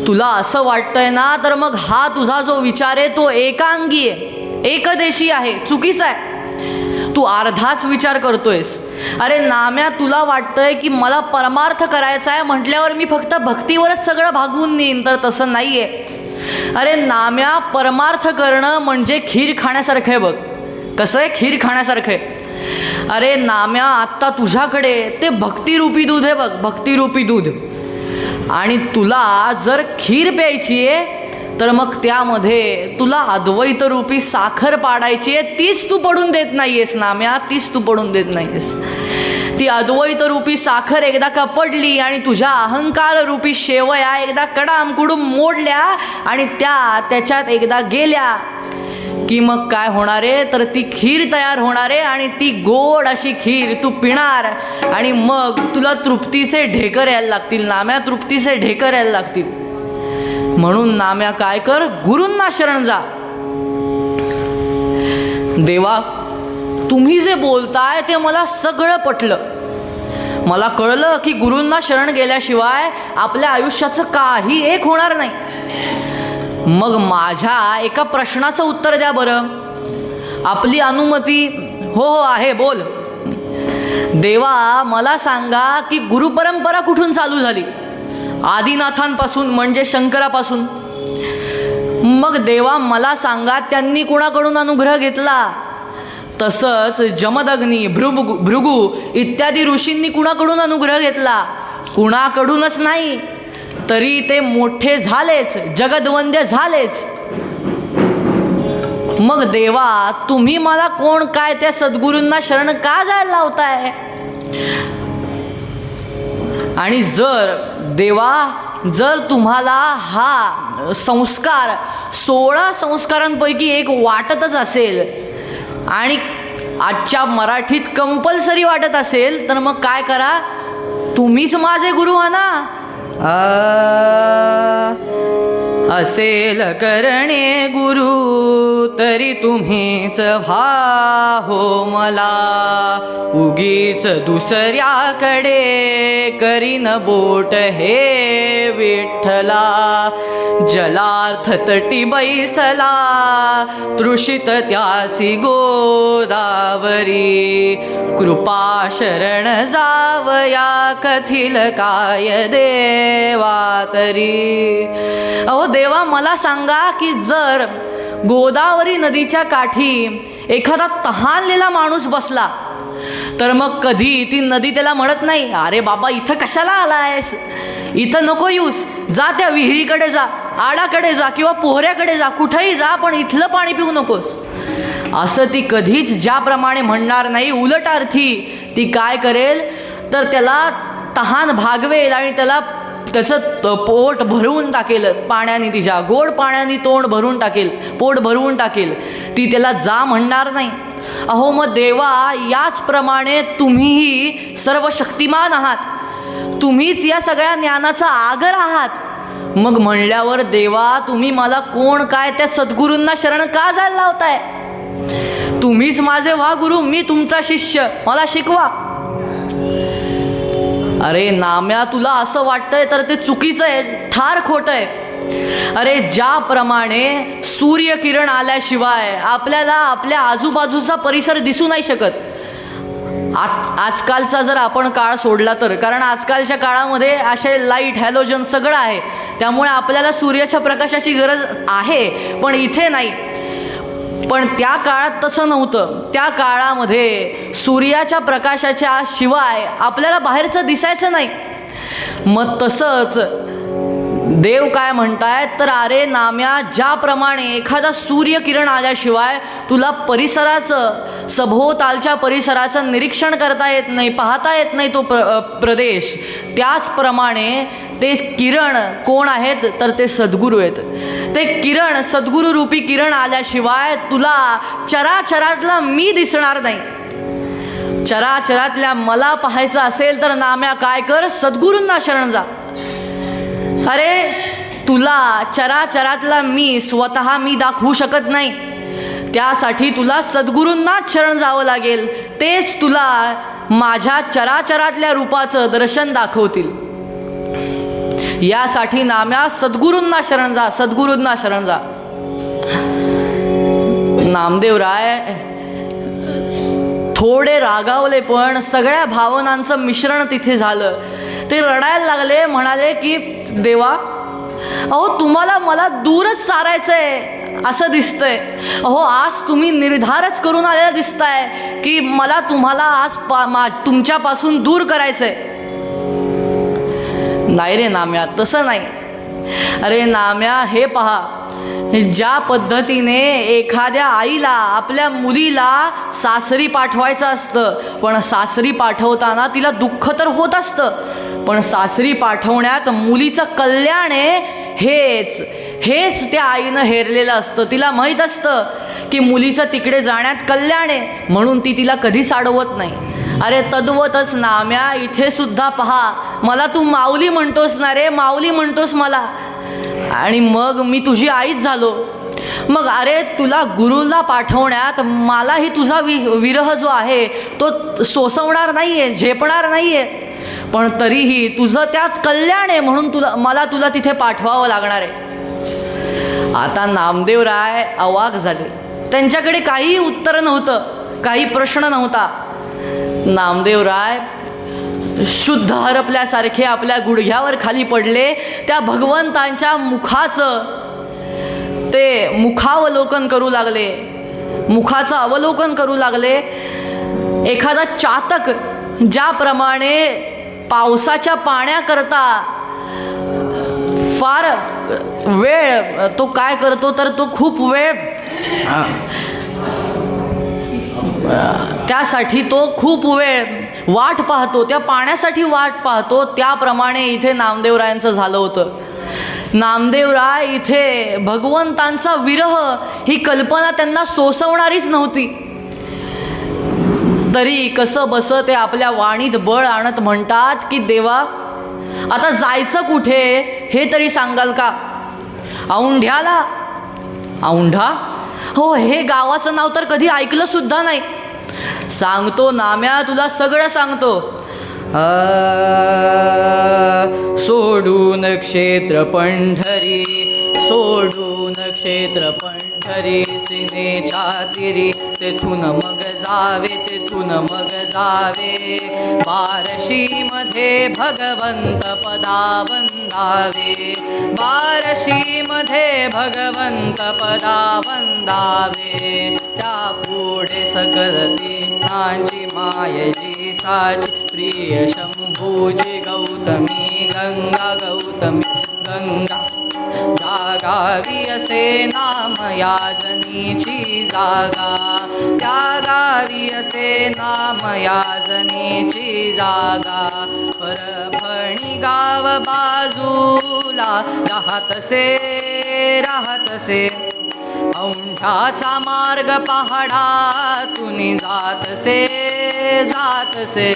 तुला असं वाटतंय ना तर मग हा तुझा जो विचार आहे तो एकांगी आहे एकदेशी आहे चुकीचा आहे. तू अर्धाच विचार करतोयस. अरे नाम्या तुला वाटतंय की मला परमार्थ करायचा आहे म्हटल्यावर मी फक्त भक्तीवरच सगळं भागवून नेईन तर तसं नाही आहे. अरे नाम्या परमार्थ करणं म्हणजे खीर खाण्यासारखं आहे बघ. कसं आहे खीर खाण्यासारखं आहे. अरे नाम्या आत्ता तुझ्याकडे ते भक्तिरूपी दूध आहे बघ भक्तिरूपी दूध आणि तुला जर खीर प्यायची आहे तर मग त्यामध्ये तुला अद्वैत रूपी साखर पाडायची आहे, तीच तू पडून देत नाहीयेस नाम्या, तीच तू पडून देत नाहीयेस. ती अद्वैत रूपी साखर एकदा का पडली आणि तुझ्या अहंकार रूपी शेवया एकदा कडामकुडूम मोडल्या आणि त्याच्यात एकदा गेल्या की मग काय होणार आहे, तर ती खीर तयार होणार आहे आणि ती गोड अशी खीर तू पिणार आणि मग तुला तृप्तीचे ढेकर यायला लागतील नाम्या, तृप्तीचे ढेकर यायला लागतील. म्हणून नाम्या काय कर, गुरूंना शरण जा. देवा, तुम्ही जे बोलताय ते मला सगळं पटलं. मला कळलं की गुरूंना शरण गेल्याशिवाय आपल्या आयुष्याचं काही एक होणार नाही. मग माझ्या एका प्रश्नाचं उत्तर द्या बरं. आपली अनुमती? हो हो आहे, बोल. देवा, मला सांगा की गुरुपरंपरा कुठून चालू झाली? आदिनाथांपासून, म्हणजे शंकरापासून. मग देवा मला सांगा, त्यांनी कुणाकडून अनुग्रह घेतला? तसंच जमदग्नी, भृगू इत्यादी ऋषींनी कुणाकडून अनुग्रह घेतला? कुणाकडूनच नाही. तरी ते मोठे झालेच, जगद्वंद्य झालेच. मग देवा, तुम्ही मला कोण काय त्या सद्गुरूंना शरण का जायला लावताय? आणि जर तुम्हाला हा संस्कार 16 संस्कारांपैकी एक वाटतच असेल आणि आजच्या मराठीत कंपल्सरी वाटत असेल, तर मग काय करा, तुम्हीच माझे गुरु हा ना. असेल करणे गुरु तरी तुम्हीच व्हा हो मला, उगीच दुसऱ्याकडे करीन बोट हे विठ्ठला. जलार्थ तटी बैसला तृषित त्यासी गोदावरी, कृपा शरण जावया कथिल काय देवा तरी. अहो देवा, मला सांगा की जर गोदावरी नदीच्या काठी एखादा तहानलेला माणूस बसला तर मग कधी ती नदी त्याला म्हणत नाही, अरे बाबा इथं कशाला आलायस, इथं नको येऊस, जा त्या विहिरीकडे जा, आडाकडे जा किंवा पोहऱ्याकडे जा, कुठंही जा, पण इथलं पाणी पिऊ नकोस, असं ती कधीच ज्याप्रमाणे म्हणणार नाही. उलट अर्थी ती काय करेल, तर त्याला तहान भागवेल आणि त्याचं पोट भरवून टाकेल पाण्याने, तिच्या गोड पाण्याने तोंड भरून टाकेल, पोट भरवून टाकेल. ती त्याला जा म्हणणार नाही. अहो मग देवा, याचप्रमाणे तुम्हीही सर्व शक्तिमान आहात, तुम्हीच या सगळ्या ज्ञानाचा आगर आहात. मग म्हणल्यावर देवा, तुम्ही मला कोण काय त्या सद्गुरूंना शरण का जायला लावताय? तुम्हीच माझे व्हा गुरु, मी तुमचा शिष्य, मला शिकवा. अरे नाम्या, तुला असं वाटतंय तर ते चुकीचं आहे, ठार खोटं आहे. अरे ज्याप्रमाणे सूर्यकिरण आल्याशिवाय आपल्याला आपल्या आजूबाजूचा परिसर दिसू नाही शकत. आजकालचा जर आपण काळ सोडला तर, कारण आजकालच्या काळामध्ये असे लाईट, हॅलोजन सगळं आहे, त्यामुळे आपल्याला सूर्याच्या प्रकाशाची गरज आहे, पण इथे नाही. पण त्या काळात तसं नव्हतं. त्या काळामध्ये सूर्याच्या प्रकाशाच्या शिवाय आपल्याला बाहेरचं दिसायचं नाही. मग तसंच देव काय म्हणतायत, तर अरे नाम्या, ज्याप्रमाणे एखादा सूर्यकिरण आल्याशिवाय तुला परिसराचं, सभोवतालच्या परिसराचं निरीक्षण करता येत नाही, पाहता येत नाही तो प्रदेश, त्याचप्रमाणे ते किरण कोण आहेत, तर ते सद्गुरू आहेत. ते किरण, सद्गुरू रूपी किरण आल्याशिवाय तुला चराचरातला मी दिसणार नाही. चराचरातल्या मला पाहायचं असेल तर नाम्या काय कर, सद्गुरूंना शरण जा. अरे तुला चराचरातला मी स्वतः मी दाखवू शकत नाही, त्यासाठी तुला सद्गुरूंनाच शरण जावं लागेल. तेच तुला माझ्या चराचरातल्या रूपाचं दर्शन दाखवतील. यासाठी नाम्या सद्गुरूंना शरण जा, सद्गुरूंना शरण जा. नामदेवराय थोडे रागावले, पण सगळ्या भावनांचं मिश्रण तिथे झालं. ते रडायला लागले, म्हणाले की देवा, अहो तुम्हाला मला दूरच सारायचंय असं दिसतंय. अहो आज तुम्ही निर्धारच करून आलेला दिसताय की मला तुम्हाला आज तुमच्यापासून दूर करायचंय. नाही रे नाम्या, तसं नाही. अरे नाम्या, हे पहा, ज्या पद्धतीने एखाद्या आईला आपल्या मुलीला सासरी पाठवायचं असतं, पण सासरी पाठवताना तिला दुःख तर होत असतं, पण सासरी पाठवण्यात मुलीचं कल्याण आहे हेच त्या आईनं हेरलेलं असतं. तिला माहीत असतं की मुलीचं तिकडे जाण्यात कल्याण आहे, म्हणून ती तिला कधीच अडवत नाही. अरे तद्वतच नाम्या, इथे सुद्धा पहा, मला तू माऊली म्हणतोस ना रे, माऊली म्हणतोस मला, आणि मग मी तुझी आईच झालो. मग अरे तुला गुरुला पाठवण्यात मलाही तुझा विरह जो आहे तो सोसवणार नाही आहे, झेपणार नाही आहे, पण तरीही तुझं त्यात कल्याण आहे म्हणून मला तुला तिथे पाठवावं लागणार आहे. आता नामदेवराय अवाक झाले. त्यांच्याकडे काहीही उत्तर नव्हतं, काही प्रश्न नव्हता. नामदेवराय शुद्ध हरपल्यासारखे आपल्या गुडघ्यावर खाली पडले. त्या भगवंतांच्या मुखाचं ते मुखावलोकन करू लागले, मुखाचं अवलोकन करू लागले. एखादा चातक ज्याप्रमाणे पावसाच्या पाण्याकरता फार वेळ तो काय करतो, तर तो खूप वेळ त्यासाठी तो खूप वेळ वाट पाहतो, त्या पाण्यासाठी वाट पाहतो, त्याप्रमाणे इथे नामदेवरायांचं झालं होतं. नामदेवराय इथे भगवंतांचा विरह ही कल्पना त्यांना सोसवणारीच नव्हती. तरी कसं बसं ते आपल्या वाणीत बळ आणत म्हणतात की देवा, आता जायचं कुठे हे तरी सांगाल का? औंढ्याला. औंढा? हो, हे गावाचं नाव तर कधी ऐकलं सुद्धा नाही. सांगतो नाम्या, तुला सगळं सांगतो. सोडून क्षेत्र पंढरी, सोडून क्षेत्र पंढरी, सिनेच्या तिरी, तेथून मग जावे, तेथून मग जावे, बार्शीमध्ये भगवंत पदा वंदावे, बार्शीमध्ये भगवंत पदा वंदावे. त्या पुढे सकल तीर्थांची मायजी साची, प्रिय शंभूजी गौतमी गंगा, गौतमी गंगा. जागावी असे नाम याजनीची जागा, त्या गावी असे नाम याजनीची जागा. परभणी गाव बाजूला राहतसे, राहतसे, औंढ्याचा मार्ग पहाडातून जातसे, जातसे.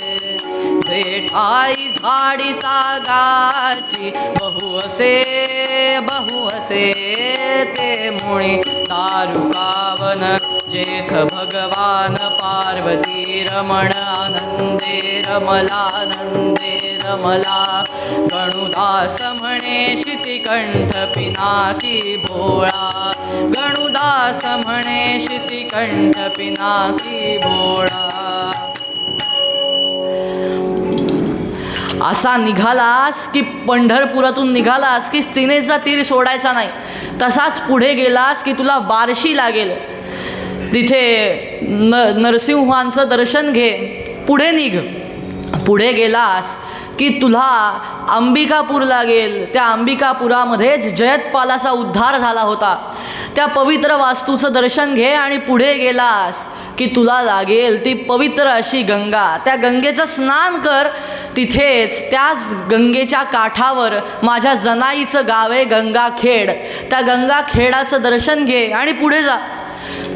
जेठाई झाडी सागाची बहु असे, बहु असे, ते मुळी तारुकावन, जेथ भगवान पार्वती रमण आनंदे रमला, आनंदे रमला. गणुदास म्हणे शितिकंठ पिनाकी भोळा, गणुदास म्हणे शितिकंठ पिनाकी भोळा. असा निघालास की पंढरपुरातून निघालास की सीनेचा तीर सोडायचा नाही. तसाच पुढे गेलास की तुला बार्शी लागेल, तिथे नरसिंहांचं दर्शन घे. पुढे निघ, पुढे गेलास की तुला अंबिकापूर लागेल. त्या अंबिकापुरामध्येच जयतपालाचा उद्धार झाला होता. त्या पवित्र वास्तूचं दर्शन घे आणि पुढे गेलास की तुला लागेल ती पवित्र अशी गंगा. त्या गंगेचं स्नान कर. तिथेच त्याच गंगेच्या काठावर माझ्या जनाईचं गाव आहे गंगाखेड. त्या गंगाखेडाचं दर्शन घे आणि पुढे जा.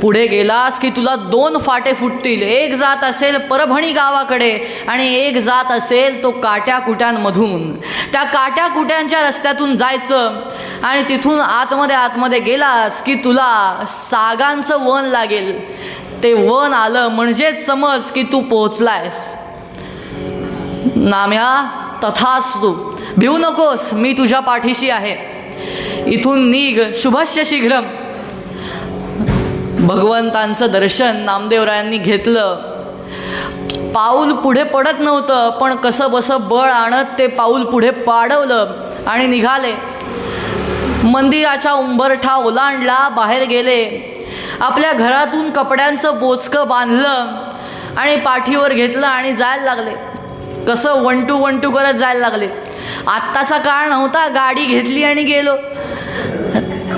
पुढे गेलास की तुला 2 फाटे फुटतील. एक जात असेल परभणी गावाकडे आणि एक जात असेल तो काट्याकुट्यांमधून. त्या काट्याकुट्यांच्या रस्त्यातून जायचं आणि तिथून आतमध्ये गेलास की तुला सागांचं वन लागेल. ते वन आलं म्हणजेच समज की तू पोहोचलायस. नाम्या, तथास्तु, भिवू नकोस, मी तुझ्या पाठीशी आहे. इथून निघ, शुभस्य शीघ्रम. भगवंतांचं दर्शन नामदेवरायांनी घेतलं. पाऊल पुढे पडत नव्हतं, पण कसं बसं बळ आणत ते पाऊल पुढे पाडवलं आणि निघाले. मंदिराच्या उंबरठा ओलांडला, बाहेर गेले. आपल्या घरातून कपड्यांचं बोचकं बांधलं आणि पाठीवर घेतलं आणि जायला लागले. कसं वन टू करत जायला लागले. आत्ताचा काळ नव्हता, गाडी घेतली आणि गेलो.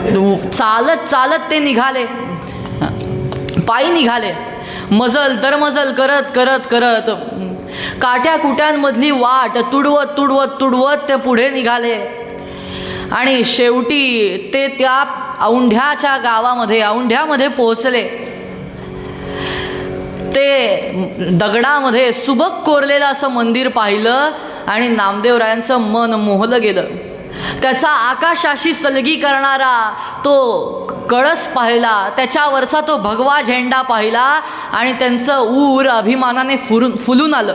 चालत चालत ते निघाले, पायी निघाले. मजल दरमजल करत करत करत काठ्या कुट्यांमधली वाट तुडवत तुडवत तुडवत ते पुढे निघाले. आणि शेवटी ते त्या औंढ्यामध्ये पोहोचले. ते दगडामध्ये सुबक कोरलेलं असं मंदिर पाहिलं आणि नामदेवरायांचं मन मोहलं गेलं. त्याचा आकाशाशी सलगी करणारा तो कळस पाहिला, त्याच्यावरचा तो भगवा झेंडा पाहिला आणि त्यांचं ऊर अभिमानाने फुलून आलं.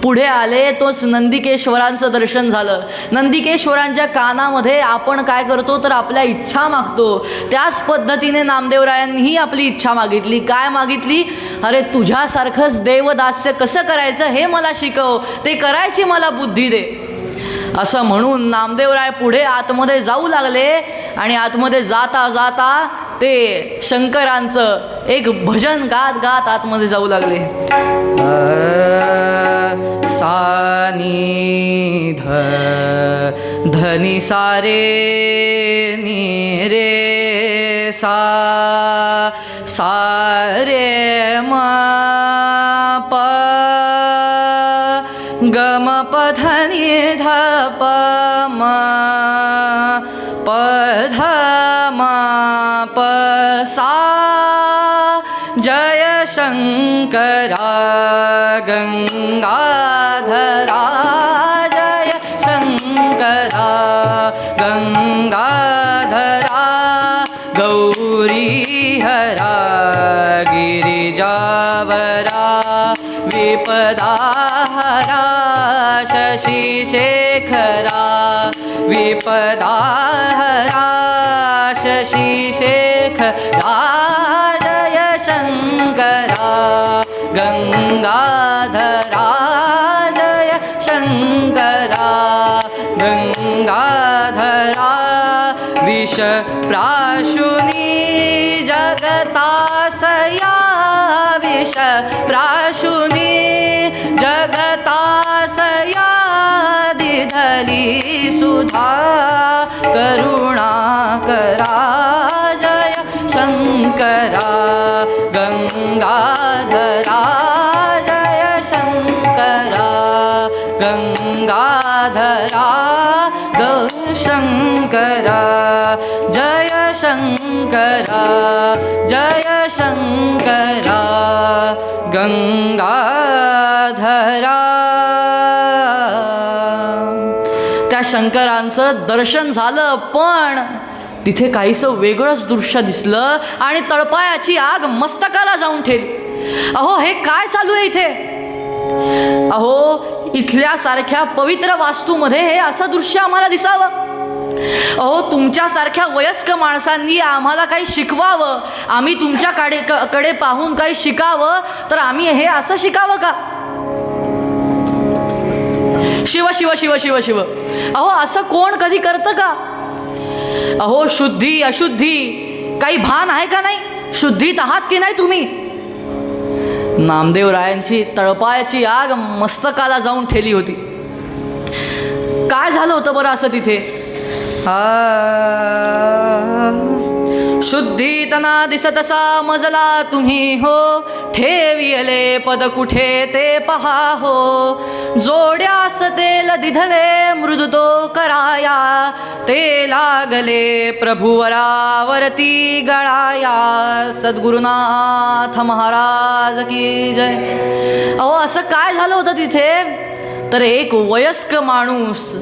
पुढे आले, तोच नंदिकेश्वरांचं दर्शन झालं. नंदिकेश्वरांच्या कानामध्ये आपण काय करतो तर आपल्या इच्छा मागतो. त्याच पद्धतीने नामदेवरायांनीही आपली इच्छा मागितली. काय मागितली? अरे तुझ्यासारखंच देवदास्य कसं करायचं हे मला शिकव, ते करायची मला बुद्धी दे. असं म्हणून नामदेवराय पुढे आतमध्ये जाऊ लागले आणि आतमध्ये जाता जाता ते शंकरांचं एक भजन गात गात आतमध्ये जाऊ लागले. सा नी ध धनी सारे नी रे सा सारे म प गम प धनी ध प म प ध म प सा जय शंकरा गंगाधरा जय शंकरा गंगाधरा गौरी हरा गिरिजावरा विपदाहरा शशिशेखरा विपदाहरा शशिशेखरा जय शंकरा गंगाधरा जय शंकरा गंगाधरा विष प्राशुनी जगतासया विष प्राशुनी जगतासया दिधली सुधा करुणा करा जय शंकरा गंगाधरा जय शंकरा गंगाधरा शंकरा जय शंकरा जय शंकरा गंगाधरा. त्या शंकरांचं दर्शन झालं, पण तिथे काहीसं वेगळंच दृश्य दिसलं आणि तळपायाची आग मस्तकाला जाऊन ठेवली. अहो हे काय चालू आहे इथे? अहो इथल्यासारख्या पवित्र वास्तूमध्ये हे असं दृश्य आम्हाला दिसावं? अहो तुमच्यासारख्या वयस्क माणसांनी आम्हाला काही शिकवावं, आम्ही तुमच्याकडे पाहून काही शिकावं, तर आम्ही हे असं शिकावं का? शिव शिव शिव शिव शिव. अहो असं कोण कधी करतं का? अहो शुद्धी अशुद्धी काही भान आहे का नाही? शुद्धीत आहात की नाही तुम्ही? नामदेवरायांची तळपायाची आग मस्तकाला जाऊन ठेली होती. काय झालं होतं बरं असं तिथे? शुद्धीतना दिसतसा मजला तुम्ही हो, ठेवियले पद कुठे ते पहा हो. जोड्यास तेल दिधले मृदू तो कराया, ते लागले प्रभुवरावरती गळाया. सद्गुरुनाथ महाराज की जय. अहो असं काय झालं होतं तिथे? तर एक वयस्क माणूस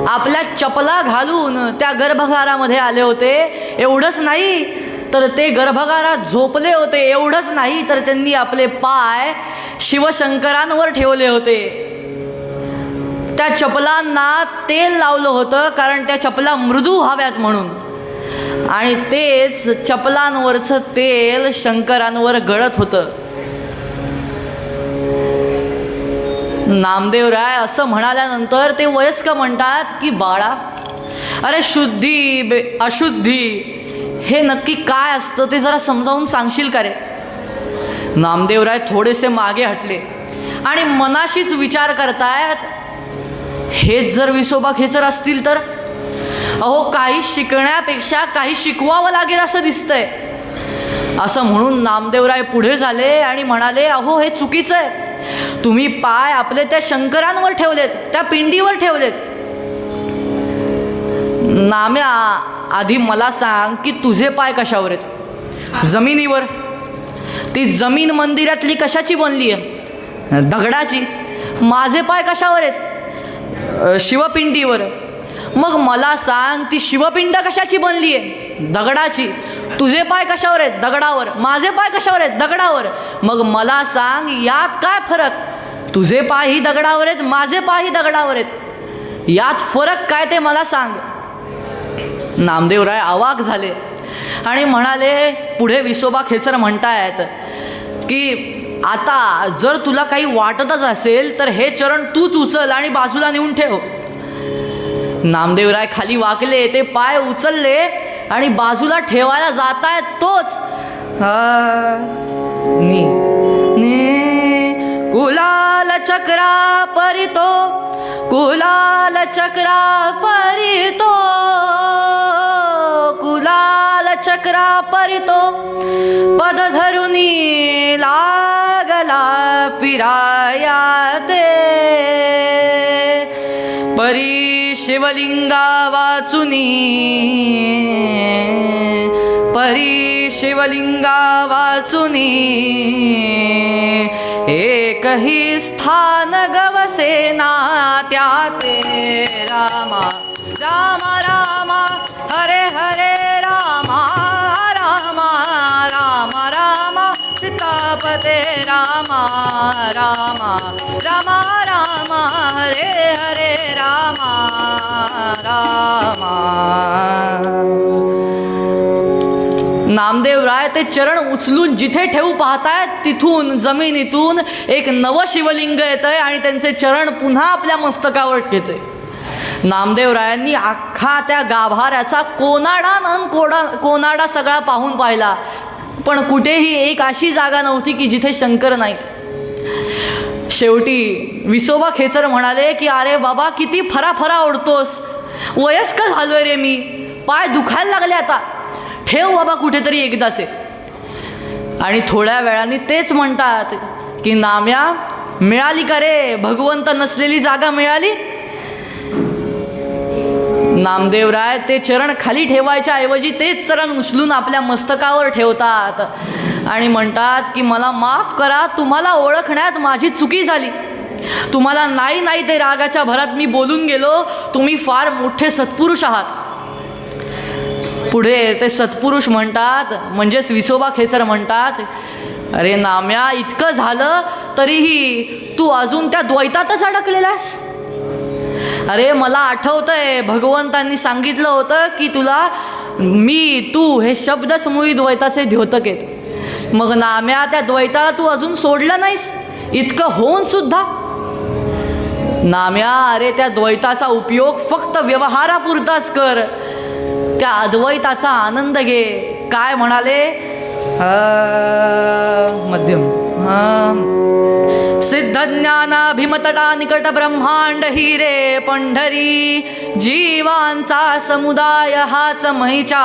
आपल्या चपला घालून त्या गर्भगारामध्ये आले होते. एवढंच नाही तर ते गर्भगारात झोपले होते. एवढंच नाही तर त्यांनी आपले पाय शिवशंकरांवर ठेवले होते. त्या चपलांना तेल लावलं होतं, कारण त्या चपला मृदू व्हाव्यात म्हणून. आणि तेच चपलांवरचं तेल शंकरांवर गळत होतं. नामदेवराय असं म्हणाल्यानंतर ते वयस्क म्हणतात की बाळा, अरे शुद्धी अशुद्धी हे नक्की काय असतं ते जरा समजावून सांगशील का रे? नामदेवराय थोडेसे मागे हटले आणि मनाशीच विचार करतायत, हेच जर विसोबा खेचर असतील तर? अहो काही शिकण्यापेक्षा काही शिकवावं लागेल असं दिसतंय. असं म्हणून नामदेवराय पुढे झाले आणि म्हणाले, अहो हे चुकीचं आहे. तुम्ही पाय आपले त्या शंकरांवर ठेवलेत, त्या पिंडीवर ठेवलेत. नाम्या, आधी मला सांग की तुझे पाय कशावर आहेत? जमिनीवर. ती जमीन मंदिरातली कशाची बनली आहे? दगडाची. माझे पाय कशावर आहेत? शिवपिंडीवर. मग मला सांग ती शिवपिंड कशाची बनली आहे? दगडाची. तुझे पाय कशावर आहेत? दगडावर. माझे पाय कशावर आहेत? दगडावर. मग मला सांग यात काय फरक? तुझे पाय ही दगडावर आहेत, माझे पाय ही दगडावर आहेत. यात फरक काय ते मला सांग. नामदेवराय अवाक झाले आणि म्हणाले, पुढे विसोबा खेचर म्हणतायत की आता जर तुला काही वाटतच असेल तर हे चरण तूच उचल आणि बाजूला नेऊन ठेव. नामदेवराय खाली वाकले, ते पाय उचलले आणि बाजूला ठेवायला जातायत तोच कुलाल चक्रा परितो, कुलाल चक्रा परितो, कुलाल चक्रा परितो, पद धरुनी लागला फिराया ते. परी शिवलिंगा वाचुनी, परी शिवलिंगा वाचुनी, एकही स्थान गवसेना त्या ते. रामा रामा रामा हरे हरे रामा रामा रामा रामा सीतापते रामा रामा रामा रामा हरे हरे रामा रामा. नामदेवराय ते चरण उचलून जिथे ठेवू पाहतायत तिथून जमिनीतून एक नवं शिवलिंग येतंय आणि त्यांचे चरण पुन्हा आपल्या मस्तकावर घेतंय. नामदेवरायांनी अख्खा त्या गाभाऱ्याचा कोनाडा कोनाडा सगळा पाहून पाहिला, पण कुठेही एक अशी जागा नव्हती की जिथे शंकर नाहीत. शेवटी विसोबा खेचर म्हणाले की अरे बाबा किती फराफरा ओढतोस, वयस्कर झालोय रे मी, पाय दुखायला लागले, आता ठेव बाबा कुठेतरी एकदाचे. आणि थोड्या वेळाने तेच म्हणतात की नाम्या, मिळाली का रे भगवंत नसलेली जागा मिळाली? नामदेवराय ते चरण खाली ठेवायच्या ऐवजी तेच चरण उचलून आपल्या मस्तकावर ठेवतात आणि म्हणतात की मला माफ करा, तुम्हाला ओळखण्यात माझी चुकी झाली. तुम्हाला नाही नाही ते रागाच्या भरात मी बोलून गेलो. तुम्ही फार मोठे सत्पुरुष आहात. पुढे ते सत्पुरुष म्हणतात, म्हणजेच विसोबा खेचर म्हणतात, अरे नाम्या, इतकं झालं तरीही तू अजून त्या द्वैतातच अडकलेलास. अरे मला आठवतंय भगवंतांनी सांगितलं होतं की तुला मी तू हे शब्दच मुळी द्वैताचे द्योतक आहेत. मग नाम्या, त्या द्वैताला तू अजून सोडलं नाहीस, इतकं होऊन सुद्धा. नाम्या, अरे त्या द्वैताचा उपयोग फक्त व्यवहारापुरताच कर, त्या अद्वैताचा आनंद घे. काय म्हणाले? मध्यम सिद्ध ज्ञानाभिमतटा निकट ब्रह्मांड हिरे पंढरी, जीवांचा समुदाय हाच महिचा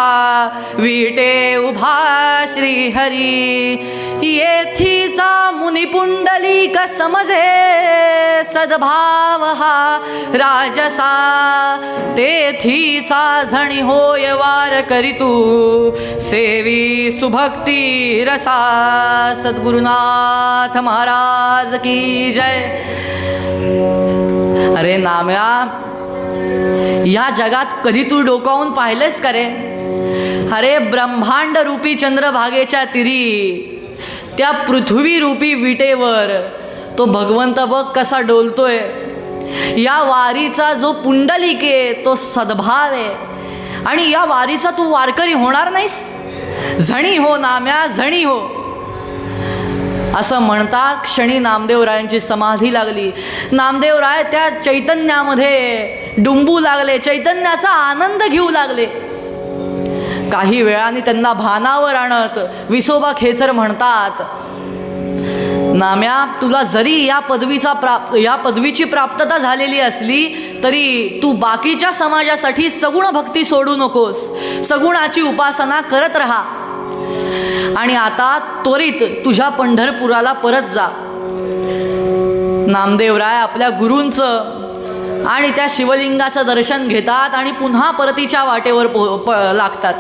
विटे उभा श्रीहरी. येथीचा मुनिपुंडलिक समजे सद्भाव हा राजसा, तेथीचा झणी होय वार करीतू सेवी सुभक्ती रसा. सद्गुरुनाथ महाराज की जय. अरे नाम्या, या जगात कधी तू डोकावून पाहिलेस का रे? अरे ब्रह्मांड रूपी चंद्रभागेच्या तिरी, त्या पृथ्वी रूपी विटेवर तो भगवंत बघ कसा डोलतोय. या वारीचा जो पुंडलिक आहे तो सद्भाव आहे, आणि या वारीचा तू वारकरी होणार नाहीस? झणी हो नाम्या, झणी हो. असं म्हणता क्षणी नामदेवरायांची समाधी लागली. नामदेवराय त्या चैतन्यामध्ये डुंबू लागले, चैतन्याचा आनंद घेऊ लागले. काही वेळाने त्यांना भानावर आणत विसोबा खेचर म्हणतात, नाम्या, तुला जरी या पदवीची प्राप्तता झालेली असली तरी तू बाकीच्या समाजासाठी सगुण भक्ती सोडू नकोस, सगुणाची उपासना करत राहा आणि आता त्वरित तुझ्या पंढरपुराला परत जा. नामदेवराय आपल्या गुरूंचं आणि त्या शिवलिंगाचं दर्शन घेतात आणि पुन्हा परतीच्या वाटेवर लागतात.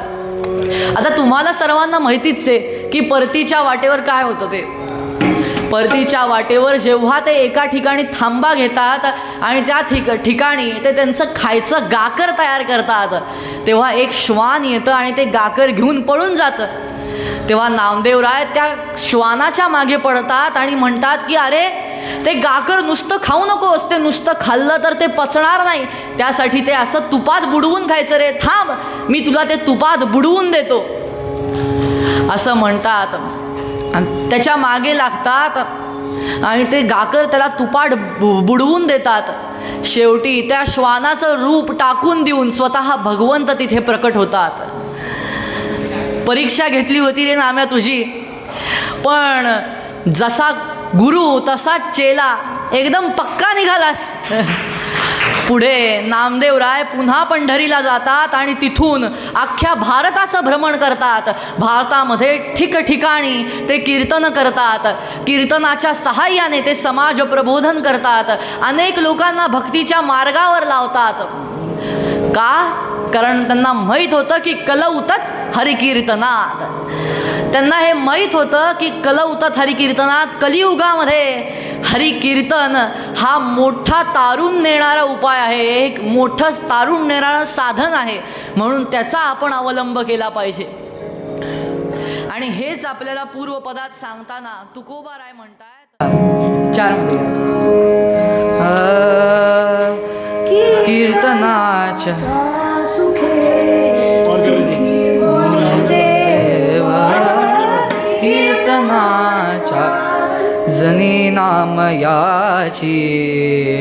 आता तुम्हाला सर्वांना माहितीच आहे की परतीच्या वाटेवर काय होतं ते. परतीच्या वाटेवर जेव्हा ते एका ठिकाणी थांबा घेतात आणि त्या ठिकाणी ते त्यांचं खायचं गाकर तयार करतात, तेव्हा एक श्वान येतं आणि ते गाकर घेऊन पळून जातं. तेव्हा नामदेवराय त्या श्वानाच्या मागे पडतात आणि म्हणतात की अरे ते गाकर नुसतं खाऊ नकोस, ते नुसतं खाल्लं तर ते पचणार नाही, त्यासाठी ते असं तुपात बुडवून खायचं रे, थांब मी तुला ते तुपात बुडवून देतो असं म्हणतात. आणि त्याच्या मागे लागतात आणि ते गाकर त्याला तुपात बुडवून देतात. शेवटी त्या श्वानाचं रूप टाकून देऊन स्वतः भगवंत तिथे प्रकट होतात. परीक्षा घेतली होती रे नाम्या तुझी, पण जसा गुरु तसा चेला एकदम पक्का निघालास. पुढे नामदेवराय पुन्हा पंढरीला जातात आणि तिथून अख्ख्या भारताचं भ्रमण करतात. भारतामध्ये ठिकठिकाणी ते कीर्तन करतात. कीर्तनाच्या सहाय्याने ते समाज प्रबोधन करतात. अनेक लोकांना भक्तीच्या मार्गावर लावतात. का? कारण त्यांना माहीत होतं की कलौतत हरिकीर्तनात. त्यांना हे माहीत होतं की कलौतत हरिकीर्तनात कलियुगामध्ये हरिकीर्तन हा मोठा तारून नेणारा उपाय आहे, एक मोठं तारून नेणारं साधन आहे, म्हणून त्याचा आपण अवलंब केला पाहिजे. आणि हेच आपल्याला पूर्वपदात सांगताना तुकोबाराय म्हणतायत 4 कीर्तनाच्या कीर्तनाच्या जनी नामयाची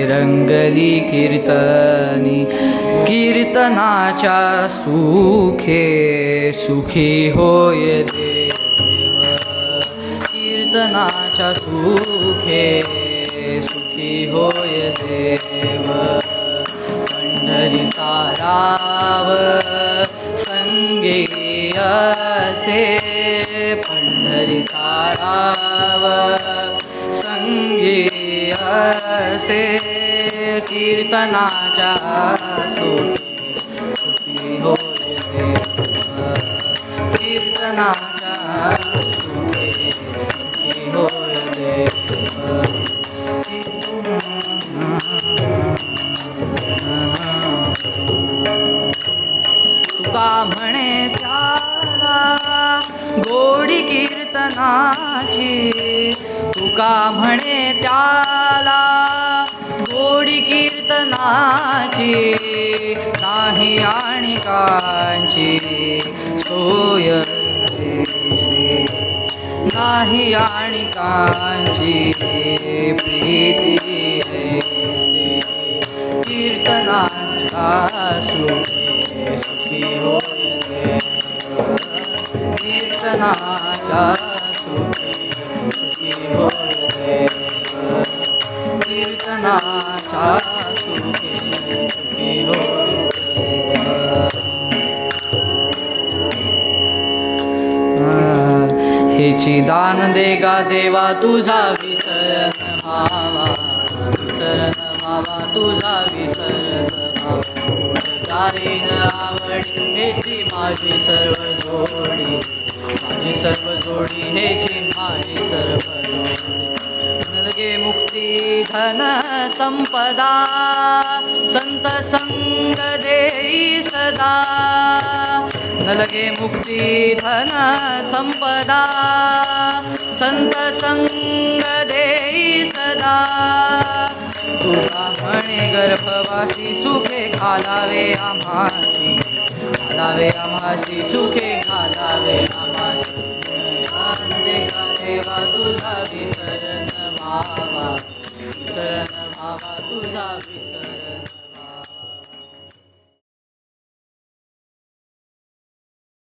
रंगली कीर्तनी, कीर्तनाच्या सुखे सुखी होय देव, कीर्तनाच्या सुखे सुखी होय देव. पंढरी साराव संगे असे, पंढरी साराव संगे असे, कीर्तनाच्या सुखी होय देव, कीर्तनाच्या सुखी होय देव. तुका म्हणे त्याला गोडी कीर्तनाची, तुका म्हणे त्याला गोडी कीर्तनाची, नाही आणिकांची सोय ऐसे, नाही आणिकांची प्रीती ऐसे, कीर्तनाच्या सुखी सुखी होय देव, कीर्तनाच्या सुखी सुखी होय देव, कीर्तनाच्या सुखी सुखी होय देव. हेची दान दे गा देवा तुझा विसरण व्हावा, विसरण व्हावा तुझा विसरण व्हावा. जाईन आवडी हेची माझी सर्व जोडी, माझी सर्व जोडी हेची माझी सर्व जोडी. नलगे मुक्ती धन संपदा, संत संग देई सदा. नलगे मुक्ती धन संपदा, संत संग देई सदा. तुका म्हणे गर्भवासी सुखे घालावे आम्हासी, घालावे आम्हासी सुखे घालावे आम्हासी. दान दे गा देवा तुझा विसरण व्हावा, विसरण व्हावा तुझा